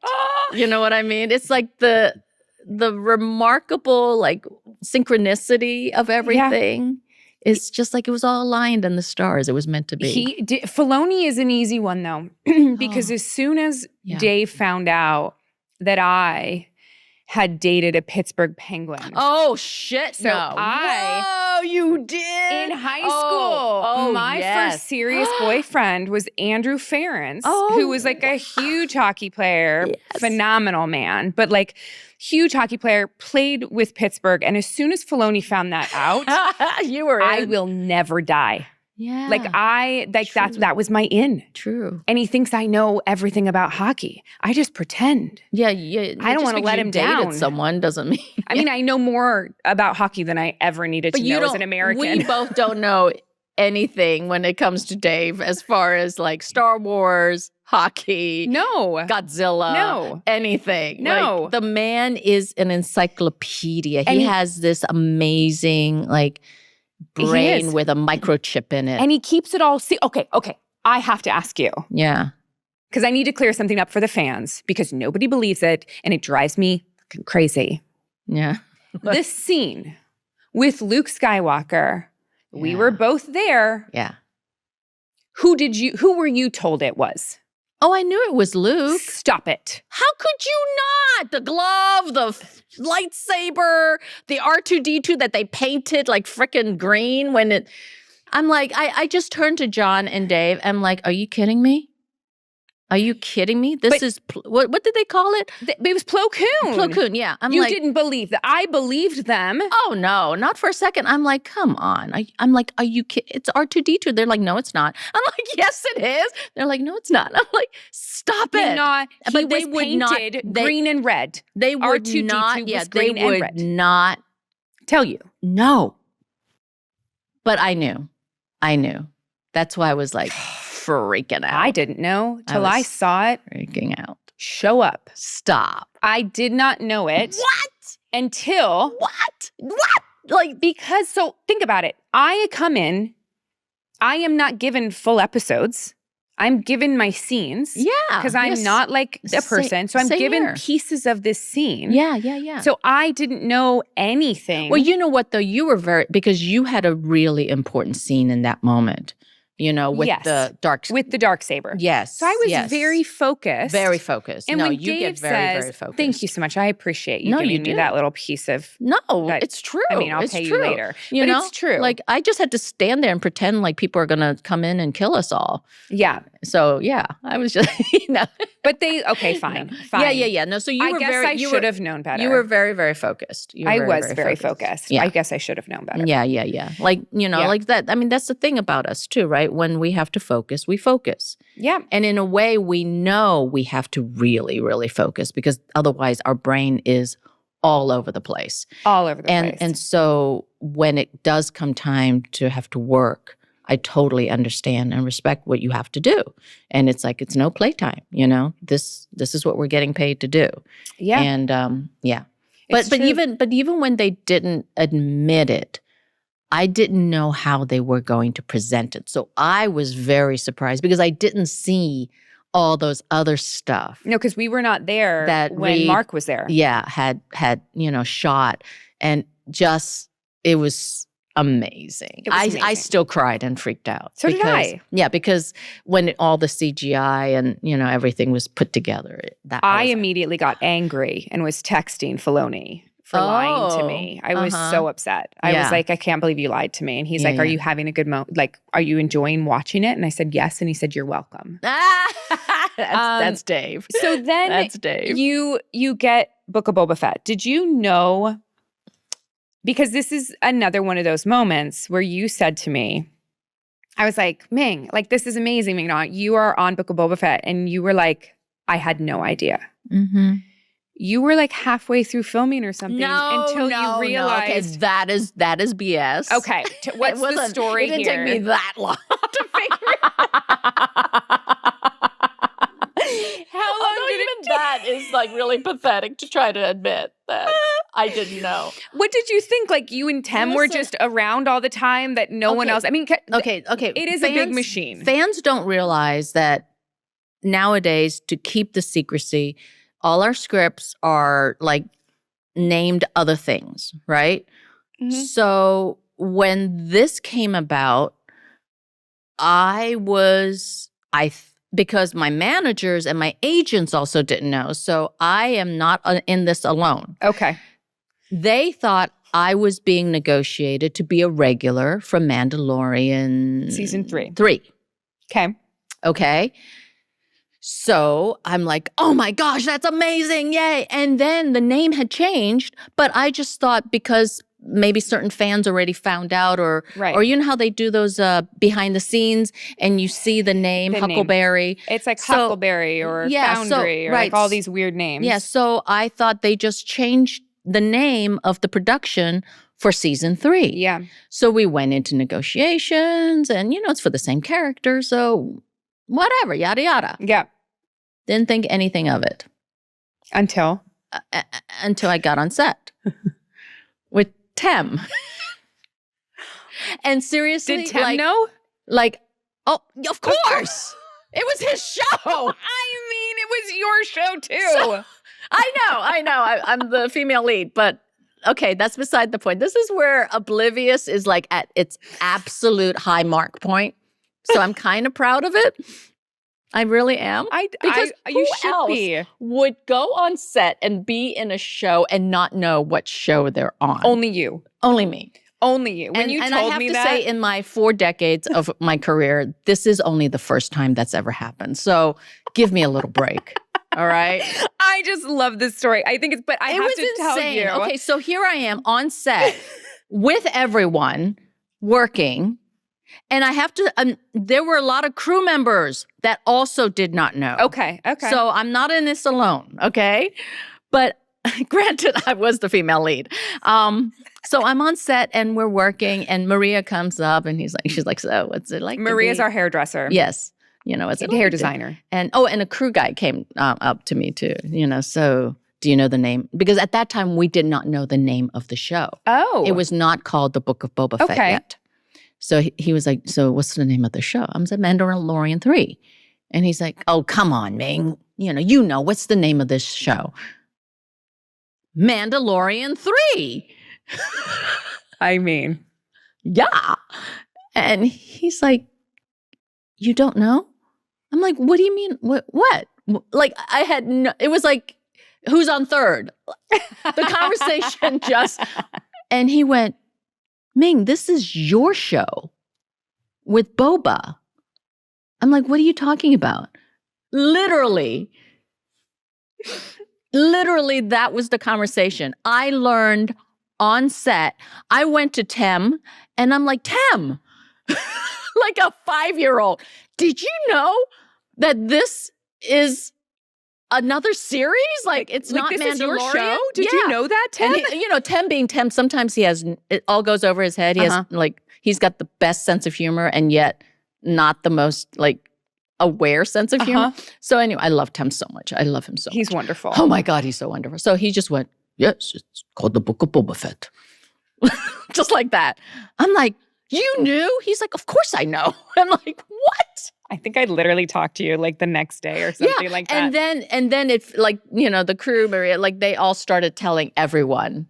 You know what I mean? It's like the remarkable like synchronicity of everything. It's just like it was all aligned in the stars. It was meant to be. Filoni is an easy one though, because as soon as Dave found out that I had dated a Pittsburgh Penguin. Oh shit! So Whoa, you did in high school. My first serious boyfriend was Andrew Ference, who was like a huge hockey player, phenomenal man, but like huge hockey player, played with Pittsburgh. And as soon as Filoni found that out, you were. I will never die. Yeah. That was my in. True. And he thinks I know everything about hockey. I just pretend. Yeah. I don't want to let him down. Someone doesn't mean. I mean, I know more about hockey than I ever needed to know as an American. We both don't know anything when it comes to Dave as far as like Star Wars, hockey, Godzilla, anything. Like, the man is an encyclopedia. He has this amazing like brain with a microchip in it. And he keeps it all. Okay. I have to ask you. Yeah. Because I need to clear something up for the fans because nobody believes it and it drives me fucking crazy. Yeah. This scene with Luke Skywalker, we were both there. Yeah. Who were you told it was? Oh, I knew it was Luke. Stop it. How could you not? The glove, the lightsaber, the R2-D2 that they painted like frickin' green when it... I'm like, I just turned to John and Dave. I'm like, are you kidding me? Are you kidding me? What did they call it? It was Plo Koon. Plo Koon, yeah. You didn't believe that. I believed them. Oh, no, not for a second. I'm like, come on. I'm like, are you kidding? It's R2-D2. They're like, no, it's not. I'm like, yes, it is. They're like, no, it's not. I'm like, stop it. But they would painted green and red. They would R2-D2 not. was green and red. Not tell you. No. But I knew. That's why I was like freaking out. I didn't know till I saw it. Freaking out. Show up. Stop. I did not know it. What? Until. What? Like, because, so think about it. I come in, I am not given full episodes. I'm given my scenes. Yeah. Because I'm not like a person. So I'm given pieces of this scene. Yeah. So I didn't know anything. Well, you know what though? You were because you had a really important scene in that moment. You know, with the dark saber. Yes. So I was very focused. Very focused. And no, when you Dave get very focused. Thank you so much. I appreciate you giving me that little piece of. No, it's true. I mean, I'll pay you later. You know, it's true. Like I just had to stand there and pretend like people are going to come in and kill us all. Yeah. So yeah, I was just, But fine. Yeah. No, so you were very. I should have known better. You were very, very focused. I was very focused. Yeah. I guess I should have known better. Yeah. Like, like that. I mean, that's the thing about us too, right? When we have to focus, we focus. Yeah. And in a way, we know we have to really, really focus because otherwise our brain is all over the place. All over the place. And so when it does come time to have to work, I totally understand and respect what you have to do. And it's like, it's no playtime, This is what we're getting paid to do. Yeah. And But even when they didn't admit it, I didn't know how they were going to present it. So I was very surprised because I didn't see all those other stuff. No, because we were not there when Mark was there. Yeah, had shot. And just, it was amazing. I still cried and freaked out. So did I. Yeah, because when all the CGI and, everything was put together. I immediately got angry and was texting Filoni for lying to me. I was so upset. I was like, I can't believe you lied to me. And he's like, are you having a good moment? Like, are you enjoying watching it? And I said, yes. And he said, you're welcome. That's Dave. So then that's Dave. You get Book of Boba Fett. Did you know, because this is another one of those moments where you said to me, I was like, Ming, like, this is amazing, Ming-Na. You are on Book of Boba Fett. And you were like, I had no idea. Mm-hmm. You were like halfway through filming or something until you realized. No. Okay, that is BS. Okay, what's the story here? It didn't take me that long to figure it out. How long did it take? That is like really pathetic to try to admit that I didn't know. What did you think? Like you and Tem were just around all the time that no one else. I mean, okay. It is a big machine. Fans don't realize that nowadays, to keep the secrecy, all our scripts are like named other things, right? Mm-hmm. So when this came about, because my managers and my agents also didn't know. So I am not in this alone. Okay. They thought I was being negotiated to be a regular from Mandalorian season 3. Okay. So I'm like, oh my gosh, that's amazing. Yay. And then the name had changed, but I just thought because maybe certain fans already found out or you know how they do those behind the scenes and you see the name Huckleberry. It's like Huckleberry or Foundry or like all these weird names. Yeah. So I thought they just changed the name of the production for season 3. Yeah. So we went into negotiations and, it's for the same character. So whatever, yada, yada. Yeah. Didn't think anything of it. Until I got on set with Tem. And seriously. Did Tem know? Like, oh, of course. It was his show. I mean, it was your show too. So, I know. I'm the female lead, but okay, that's beside the point. This is where Oblivious is like at its absolute high mark point. So I'm kind of proud of it. I really am. Because you should be. Would go on set and be in a show and not know what show they're on? Only you. Only me. Only you. When you told me that. And I have to say, in my 4 decades of my career, this is only the first time that's ever happened. So give me a little break. All right. I just love this story. I think but I have to tell you. Okay, so here I am on set with everyone working. And I have to, there were a lot of crew members that also did not know. Okay. So I'm not in this alone, okay? But granted, I was the female lead. So I'm on set and we're working and Maria comes up and she's like, so what's it like? Maria's our hairdresser. Yes. It's a hair designer. And a crew guy came up to me too, so do you know the name? Because at that time, we did not know the name of the show. Oh. It was not called The Book of Boba Fett yet. So he was like, so what's the name of the show? I was like, Mandalorian 3. And he's like, oh, come on, Ming. What's the name of this show? Mandalorian 3. I mean. Yeah. And he's like, you don't know? I'm like, what do you mean? What? Like, I had it was like, who's on third? The conversation and he went, Ming, this is your show with Boba. I'm like, what are you talking about? Literally, that was the conversation. I learned on set. I went to Tem and I'm like, Tem, like a 5-year-old. Did you know that this is another series? Like it's not this Mandalorian. Is your show? Did you know that, Tem? And Tem being Tem, sometimes it all goes over his head. He has he's got the best sense of humor and yet not the most like aware sense of humor. So anyway, I love Tem so much. I love him so much. He's wonderful. Oh my God, he's so wonderful. So he just went, yes, it's called The Book of Boba Fett. Just like that. I'm like, you knew? He's like, of course I know. I'm like, what? I think I literally talked to you like the next day or something like that. And then it like, the crew, Maria, like they all started telling everyone.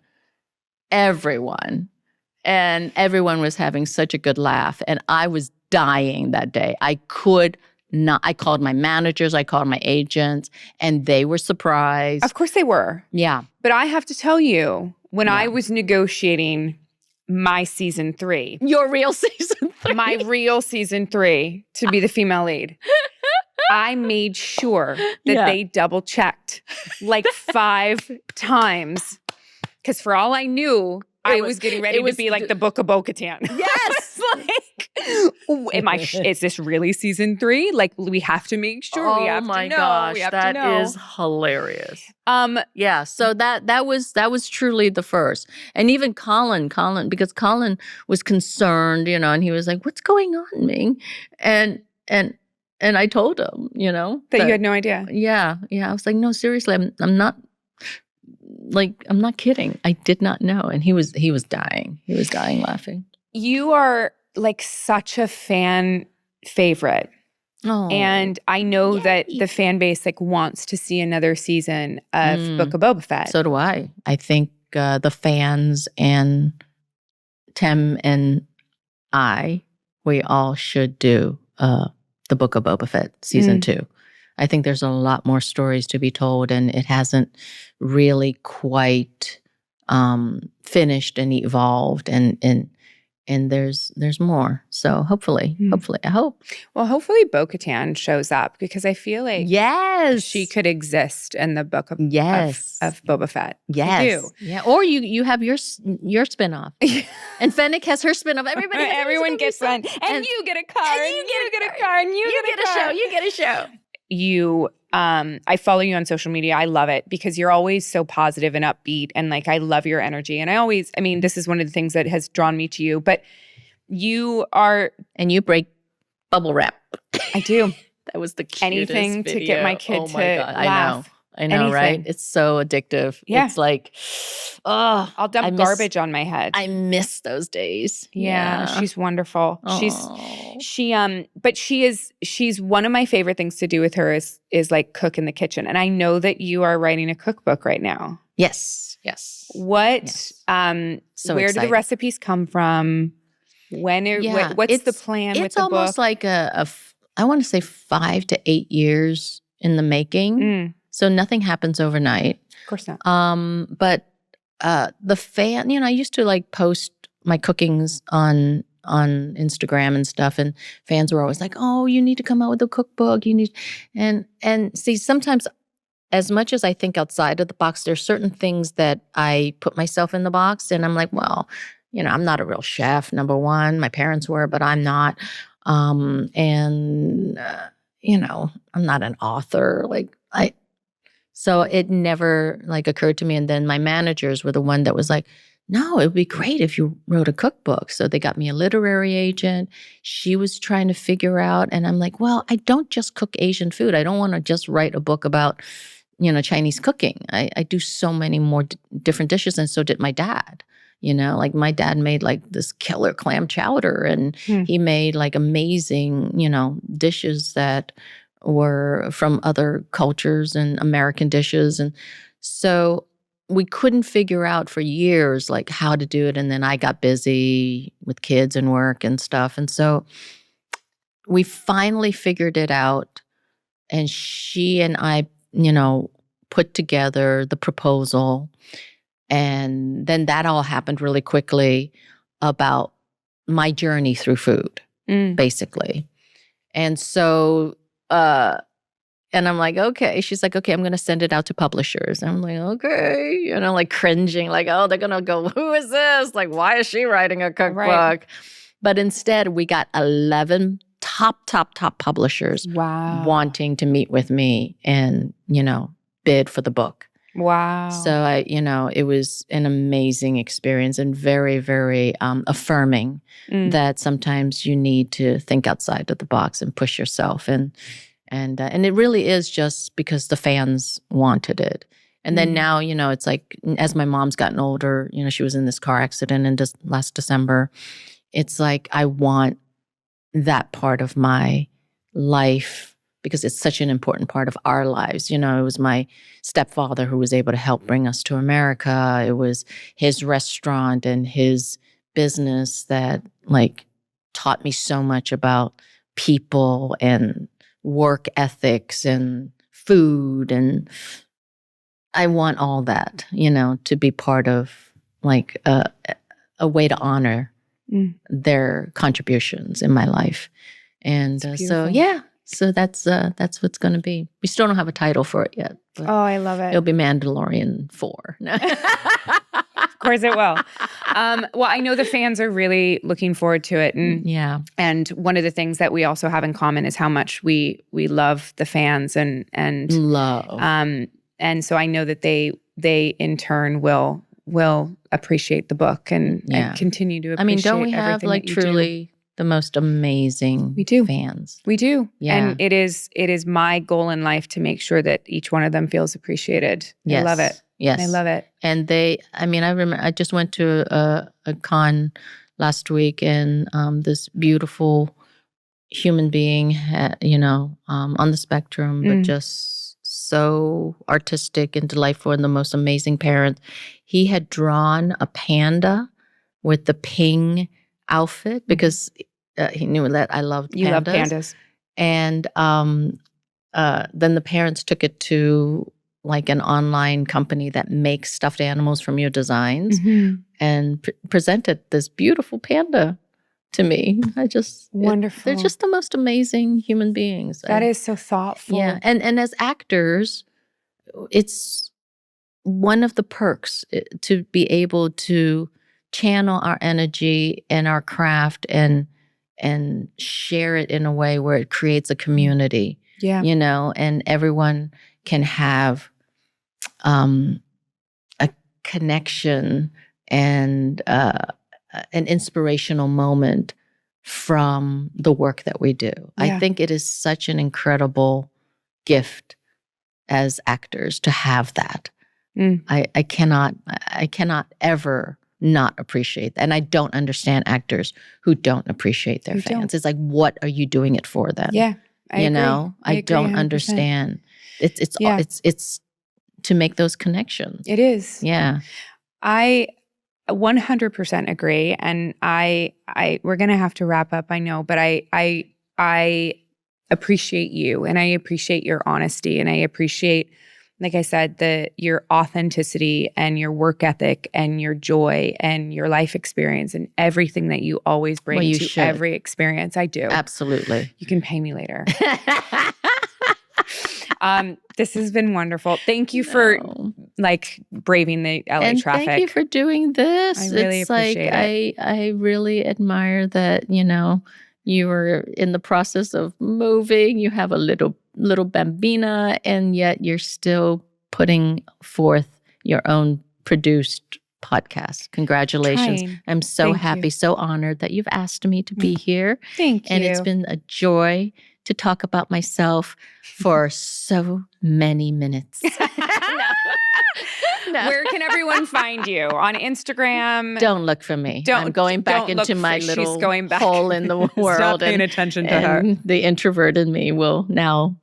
And everyone was having such a good laugh. And I was dying that day. I could not. I called my managers, I called my agents, and they were surprised. Of course they were. Yeah. But I have to tell you, when I was negotiating my season 3. Your real season 3. My real season 3 to be the female lead. I made sure that they double checked like 5 times. Because for all I knew, I was getting ready to be like the Book of Bo-Katan. Yes. Is this really season 3? Like, we have to make sure. We have to know. Oh my gosh, that is hilarious. Yeah. So that was truly the first, and even Colin, because Colin was concerned, and he was like, "What's going on, Ming?" And I told him, that you had no idea. Yeah. I was like, "No, seriously, I'm not like, I'm not kidding. I did not know. And he was dying. He was dying laughing. You are like such a fan favorite. Oh, and I know that the fan base like wants to see another season of Book of Boba Fett. So do I. I think the fans and Tim and we all should do the Book of Boba Fett season 2. I think there's a lot more stories to be told, and it hasn't really quite finished and evolved, and there's more. So hopefully, I hope. Well, hopefully bo-katan shows up, because I feel like she could exist in the book of Boba Fett. Yes. Yeah. Or you have your spinoff. And Fennec has her spinoff. Everyone gets one. And you get a car. And you get a car. And you get a show. You get a show. I follow you on social media. I love it because you're always so positive and upbeat, and like I love your energy. And this is one of the things that has drawn me to you. But you are, and you break bubble wrap. I do. That was the cutest anything video. To get my kid to laugh. I know, right? It's so addictive. Yeah. It's like, I'll dump garbage on my head. I miss those days. Yeah. She's wonderful. Aww. She's one of my favorite things to do with her is like cook in the kitchen. And I know that you are writing a cookbook right now. Yes. Where excited. do the recipes come from? What's the plan with the book? It's almost like I want to say 5 to 8 years in the making. So nothing happens overnight. Of course not. But the fan, I used to like post my cookings on Instagram and stuff, and fans were always like, "Oh, you need to come out with a cookbook. You need," and see, sometimes as much as I think outside of the box, there's certain things that I put myself in the box, and I'm like, well, I'm not a real chef. Number one, my parents were, but I'm not. I'm not an author. So it never like occurred to me. And then my managers were the one that was like, no, it would be great if you wrote a cookbook. So they got me a literary agent. She was trying to figure out. And I'm like, well, I don't just cook Asian food. I don't want to just write a book about, Chinese cooking. I do so many more different dishes. And so did my dad. Like my dad made like this killer clam chowder, and he made like amazing, dishes that were from other cultures and American dishes. And so we couldn't figure out for years like how to do it. And then I got busy with kids and work and stuff. And so we finally figured it out. And she and I, put together the proposal. And then that all happened really quickly about my journey through food, basically. And so and I'm like, okay. She's like, okay, I'm going to send it out to publishers. And I'm like, okay. Like cringing, like, oh, they're going to go, who is this? Like, why is she writing a cookbook? Right. But instead, we got 11 top publishers wanting to meet with me and, bid for the book. Wow. So it was an amazing experience and very, very affirming that sometimes you need to think outside of the box and push yourself. And it really is just because the fans wanted it. And then now, it's like as my mom's gotten older, she was in this car accident in last December. It's like I want that part of my life because it's such an important part of our lives. It was my stepfather who was able to help bring us to America. It was his restaurant and his business that like taught me so much about people and work ethics and food. And I want all that, to be part of like a way to honor their contributions in my life. And so that's what's going to be. We still don't have a title for it yet. Oh, I love it. It'll be Mandalorian 4. Of course it will. Well, I know the fans are really looking forward to it. And one of the things that we also have in common is how much we love the fans and love. And so I know that they in turn will appreciate the book and continue to appreciate don't we have like truly the most amazing fans. We do. Yeah. And it is my goal in life to make sure that each one of them feels appreciated. Yes. I love it. Yes. I love it. And I remember I just went to a con last week, and this beautiful human being, on the spectrum, but just so artistic and delightful and the most amazing parent. He had drawn a panda with the Ping outfit because he knew that I loved pandas. You love pandas. And then the parents took it to like an online company that makes stuffed animals from your designs and presented this beautiful panda to me. Wonderful. They're just the most amazing human beings. That is so thoughtful. Yeah. And as actors, it's one of the perks to be able to channel our energy and our craft and share it in a way where it creates a community. Yeah. And everyone can have a connection and an inspirational moment from the work that we do. Yeah. I think it is such an incredible gift as actors to have that. I cannot ever not appreciate that. And I don't understand actors who don't appreciate their fans. It's like, what are you doing it for then? Yeah. I agree. I don't 100%. understand. It's to make those connections. It is. Yeah. I 100% agree. And we're going to have to wrap up, I know, but I appreciate you, and I appreciate your honesty, and I appreciate, like I said, your authenticity and your work ethic and your joy and your life experience and everything that you always bring to every experience. I do. Absolutely. You can pay me later. This has been wonderful. Thank you for braving the LA traffic. Thank you for doing this. I really appreciate it. I really admire that, you were in the process of moving. You have a little bambina, and yet you're still putting forth your own produced podcast. Congratulations. Trying. I'm so happy, so honored that you've asked me to be here. Thank you. And it's been a joy to talk about myself for so many minutes. No. Where can everyone find you? On Instagram? Don't look for me. I'm going back into my little hole in the world. Stop paying attention to her. The introvert in me will now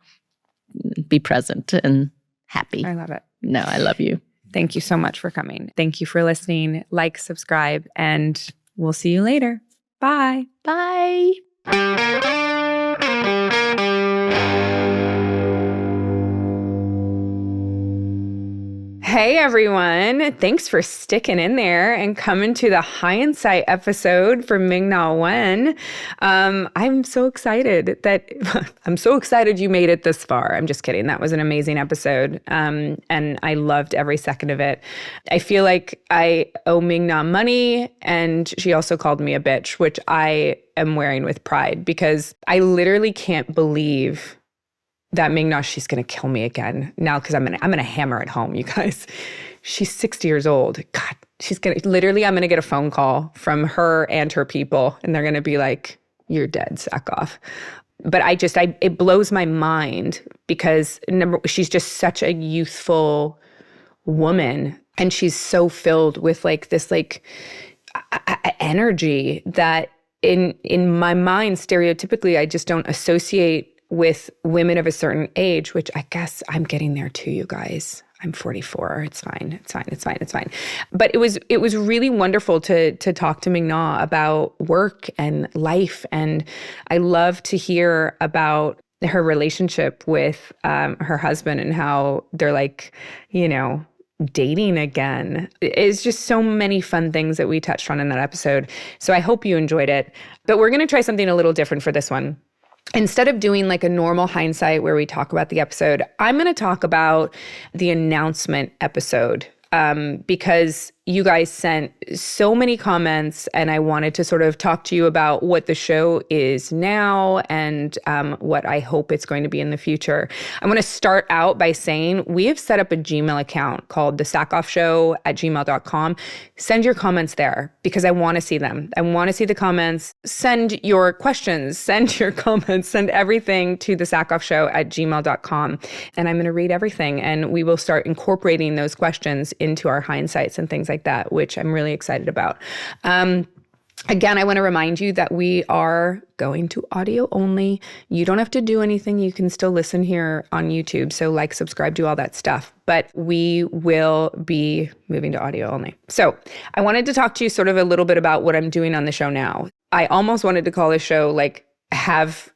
be present and happy. I love it. No, I love you. Thank you so much for coming. Thank you for listening. Like, subscribe, and we'll see you later. Bye. Bye. Hey everyone, thanks for sticking in there and coming to the Hindsight episode for Ming-Na Wen. I'm so excited you made it this far. I'm just kidding. That was an amazing episode. And I loved every second of it. I feel like I owe Ming-Na money, and she also called me a bitch, which I am wearing with pride, because I literally can't believe that Ming-Na, she's going to kill me again now, because I'm going to hammer it home, you guys. She's 60 years old. God, I'm going to get a phone call from her and her people, and they're going to be like, you're dead, Sackhoff. But it blows my mind, because she's just such a youthful woman, and she's so filled with this energy that in my mind, stereotypically, I just don't associate with women of a certain age, which I guess I'm getting there too, you guys. I'm 44. It's fine. But it was really wonderful to talk to Ming-Na about work and life. And I love to hear about her relationship with her husband and how they're dating again. It's just so many fun things that we touched on in that episode. So I hope you enjoyed it. But we're going to try something a little different for this one. Instead of doing a normal hindsight where we talk about the episode, I'm going to talk about the announcement episode, because you guys sent so many comments, and I wanted to sort of talk to you about what the show is now and what I hope it's going to be in the future. I want to start out by saying we have set up a Gmail account called thesackhoffshow@gmail.com. Send your comments there because I want to see them. I want to see the comments. Send your questions, send your comments, send everything to thesackhoffshow@gmail.com. And I'm going to read everything, and we will start incorporating those questions into our hindsights and things like that, which I'm really excited about. Again, I want to remind you that we are going to audio only. You don't have to do anything. You can still listen here on YouTube. So like, subscribe, do all that stuff. But we will be moving to audio only. So I wanted to talk to you sort of a little bit about what I'm doing on the show now. I almost wanted to call the show like Have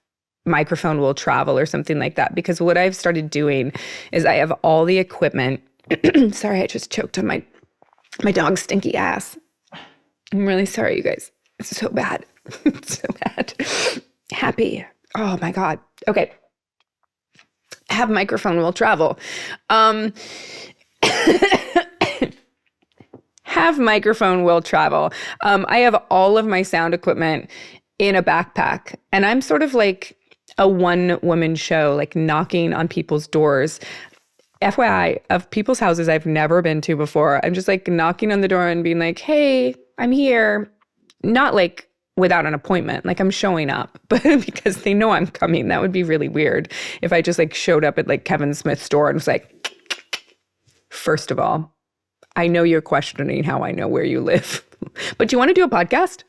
Microphone Will Travel or something like that, because what I've started doing is I have all the equipment. Sorry, I just choked on my dog's stinky ass. I'm really sorry, you guys. It's so bad. It's so bad. Happy. Oh my God. Okay. Have Microphone Will Travel. Have Microphone Will Travel. I have all of my sound equipment in a backpack, and I'm sort of like a one-woman show, like knocking on people's doors. FYI, of people's houses I've never been to before. I'm just like knocking on the door and being like, hey, I'm here. Not like without an appointment, like I'm showing up, but because they know I'm coming. That would be really weird if I just like showed up at like Kevin Smith's door and was like, first of all, I know you're questioning how I know where you live, but you want to do a podcast?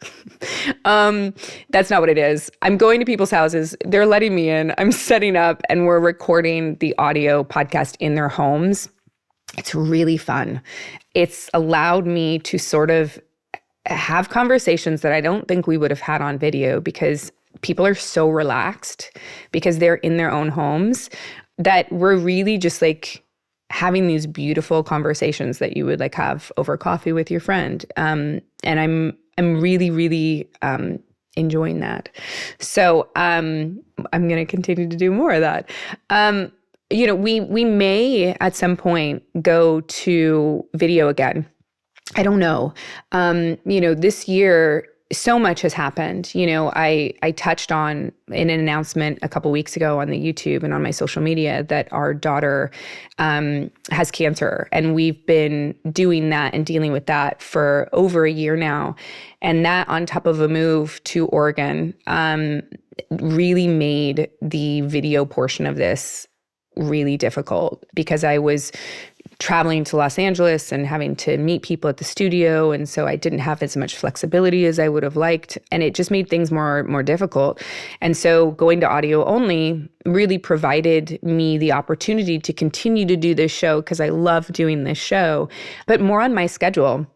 That's not what it is. I'm going to people's houses. They're letting me in. I'm setting up, and we're recording the audio podcast in their homes. It's really fun. It's allowed me to sort of have conversations that I don't think we would have had on video, because people are so relaxed because they're in their own homes that we're really just like having these beautiful conversations that you would like have over coffee with your friend. And I'm really, really enjoying that. So I'm going to continue to do more of that. We may at some point go to video again. I don't know. This year, so much has happened. I touched on in an announcement a couple weeks ago on the YouTube and on my social media that our daughter has cancer. And we've been doing that and dealing with that for over a year now. And that on top of a move to Oregon really made the video portion of this really difficult, because I was traveling to Los Angeles and having to meet people at the studio. And so I didn't have as much flexibility as I would have liked. And it just made things more difficult. And so going to audio only really provided me the opportunity to continue to do this show, because I love doing this show, but more on my schedule.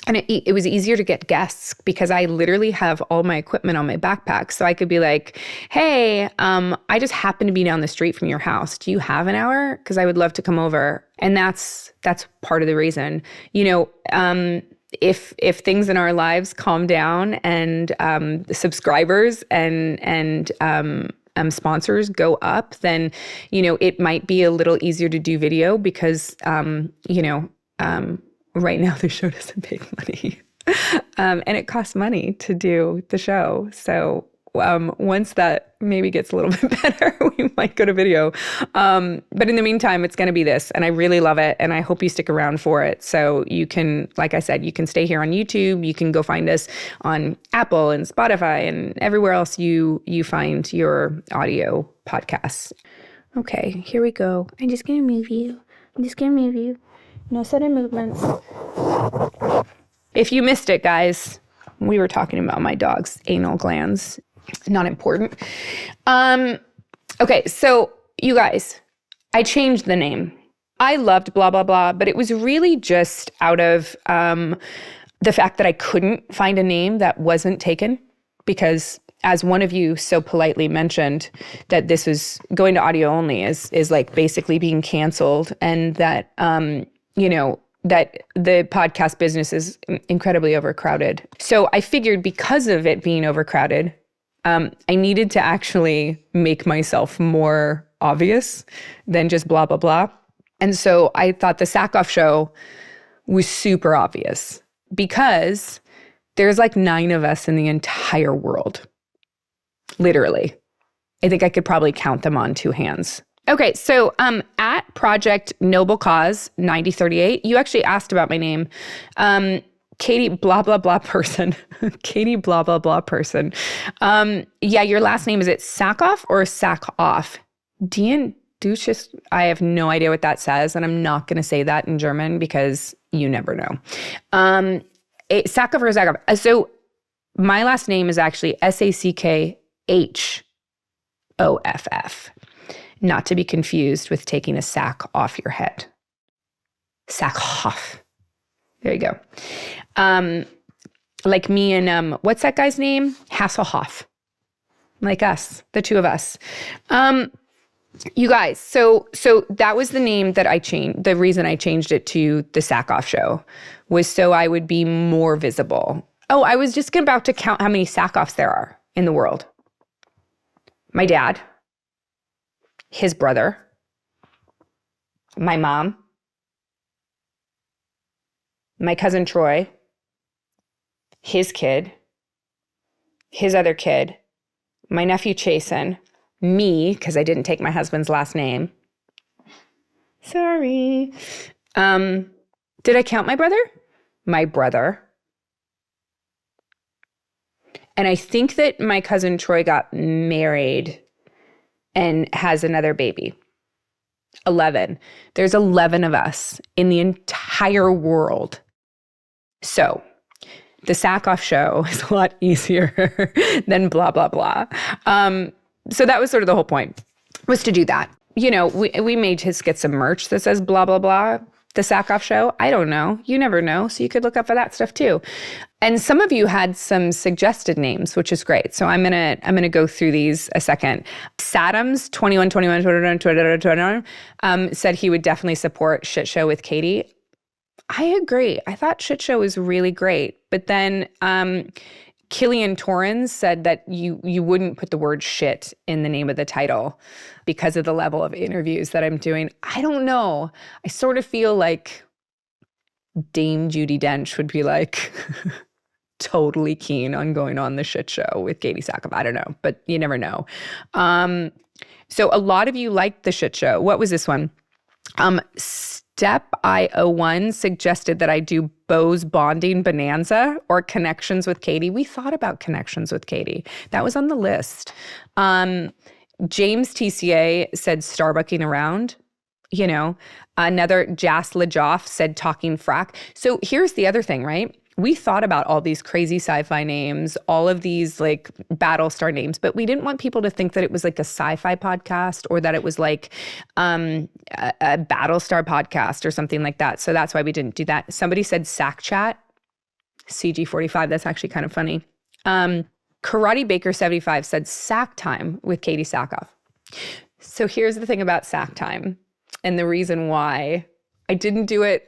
And it was easier to get guests because I literally have all my equipment on my backpack. So I could be like, hey, I just happen to be down the street from your house. Do you have an hour? Because I would love to come over. And that's part of the reason. If things in our lives calm down and the subscribers and sponsors go up, then, it might be a little easier to do video because, right now, the show doesn't make money. And it costs money to do the show. So once that maybe gets a little bit better, we might go to video. But in the meantime, it's going to be this. And I really love it. And I hope you stick around for it. So you can, like I said, you can stay here on YouTube. You can go find us on Apple and Spotify and everywhere else you find your audio podcasts. Okay, here we go. I'm just going to move you. No sudden movements. If you missed it, guys, we were talking about my dog's anal glands. Not important. Okay, so you guys, I changed the name. I loved blah, blah, blah, but it was really just out of the fact that I couldn't find a name that wasn't taken, because as one of you so politely mentioned, that this was going to audio only is like basically being canceled, and that that the podcast business is incredibly overcrowded. So I figured because of it being overcrowded, I needed to actually make myself more obvious than just blah, blah, blah. And so I thought the Sackhoff Show was super obvious because there's like 9 of us in the entire world. Literally. I think I could probably count them on 2 hands. Okay, so at Project Noble Cause 9038, you actually asked about my name. Katee blah, blah, blah person. Katee blah, blah, blah person. Yeah, your last name, is it Sackhoff or Sackhoff? Dean Duchess, I have no idea what that says, and I'm not going to say that in German because you never know. Sackhoff or Sackhoff? So my last name is actually Sackhoff. Not to be confused with taking a sack off your head. Sackhoff. There you go. Like me and what's that guy's name? Hasselhoff. Like us, the 2 of us. You guys, so that was the name that I changed. The reason I changed it to the Sackhoff Show was so I would be more visible. Oh, I was just about to count how many Sackhoffs there are in the world. My dad, his brother, my mom, my cousin Troy, his kid, his other kid, my nephew Chasen, me, because I didn't take my husband's last name. Sorry. Did I count my brother? My brother. And I think that my cousin Troy got married and has another baby. 11. There's 11 of us in the entire world. So the Sackhoff Show is a lot easier than blah, blah, blah. So that was sort of the whole point, was to do that. You know, we may just get some merch that says blah, blah, blah, the Sackhoff Show. I don't know. You never know. So you could look up for that stuff too. And some of you had some suggested names, which is great. So I'm gonna go through these a second. Sadams 21 said he would definitely support Shit Show with Katee. I agree. I thought Shit Show was really great. But then Killian Torrens said that you wouldn't put the word shit in the name of the title because of the level of interviews that I'm doing. I don't know. I sort of feel like Dame Judi Dench would be like totally keen on going on the Shit Show with Katee Sackhoff. I don't know, but you never know. So a lot of you liked the Shit Show. What was this one? Step IO1 suggested that I do Bo's Bonding Bonanza or Connections with Katee. We thought about Connections with Katee. That was on the list. James TCA said Starbucking Around. You know, another Jas Lajoff said Talking Frack. So here's the other thing, right? We thought about all these crazy sci-fi names, all of these like Battlestar names, but we didn't want people to think that it was like a sci-fi podcast or that it was like a Battlestar podcast or something like that. So that's why we didn't do that. Somebody said Sack Chat, CG45. That's actually kind of funny. Karate Baker 75 said Sack Time with Katee Sackhoff. So here's the thing about Sack Time and the reason why I didn't do it.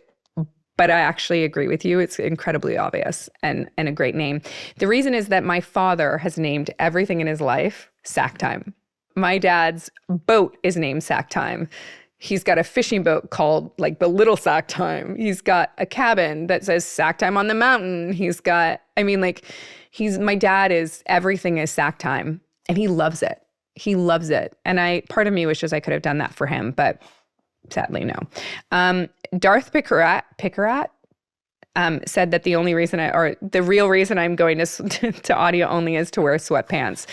But I actually agree with you. It's incredibly obvious and a great name. The reason is that my father has named everything in his life Sack Time. My dad's boat is named Sack Time. He's got a fishing boat called like the Little Sack Time. He's got a cabin that says Sack Time on the mountain. He's got, my dad is, everything is Sack Time and he loves it. He loves it. And part of me wishes I could have done that for him, but sadly, no. Darth Picarat said that the real reason I'm going to audio only is to wear sweatpants.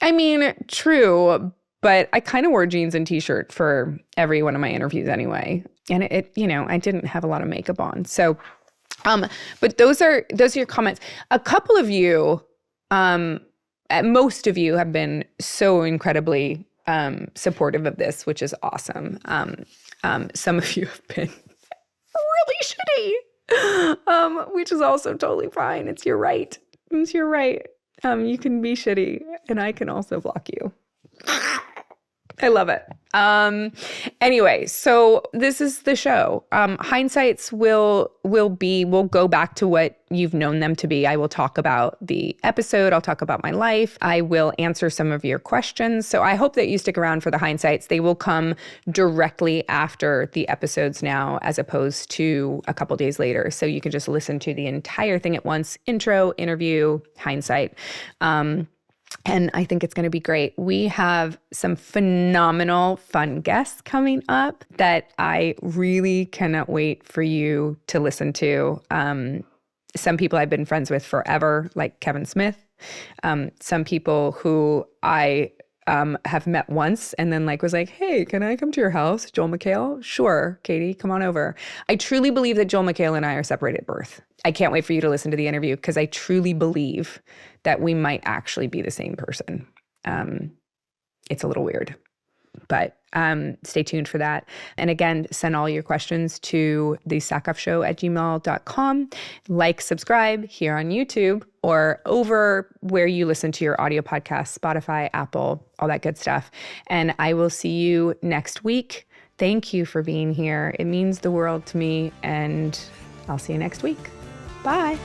I mean, true, but I kind of wore jeans and t-shirt for every one of my interviews anyway. And I didn't have a lot of makeup on. So, but those are your comments. A couple of you, most of you have been so incredibly supportive of this, which is awesome. Some of you have been really shitty, which is also totally fine. It's your right. It's your right. You can be shitty, and I can also block you. I love it. Anyway, so this is the show. Hindsights will go back to what you've known them to be. I will talk about the episode. I'll talk about my life. I will answer some of your questions. So I hope that you stick around for the hindsights. They will come directly after the episodes now, as opposed to a couple days later. So you can just listen to the entire thing at once: intro, interview, hindsight. And I think it's going to be great. We have some phenomenal, fun guests coming up that I really cannot wait for you to listen to. Some people I've been friends with forever, like Kevin Smith. Some people who I have met once and then was like, hey, can I come to your house? Joel McHale? Sure, Katee, come on over. I truly believe that Joel McHale and I are separated at birth. I can't wait for you to listen to the interview because I truly believe that we might actually be the same person. It's a little weird, but stay tuned for that. And again, send all your questions to thesackhoffshow@gmail.com. Like, subscribe here on YouTube or over where you listen to your audio podcasts, Spotify, Apple, all that good stuff. And I will see you next week. Thank you for being here. It means the world to me, and I'll see you next week. Bye.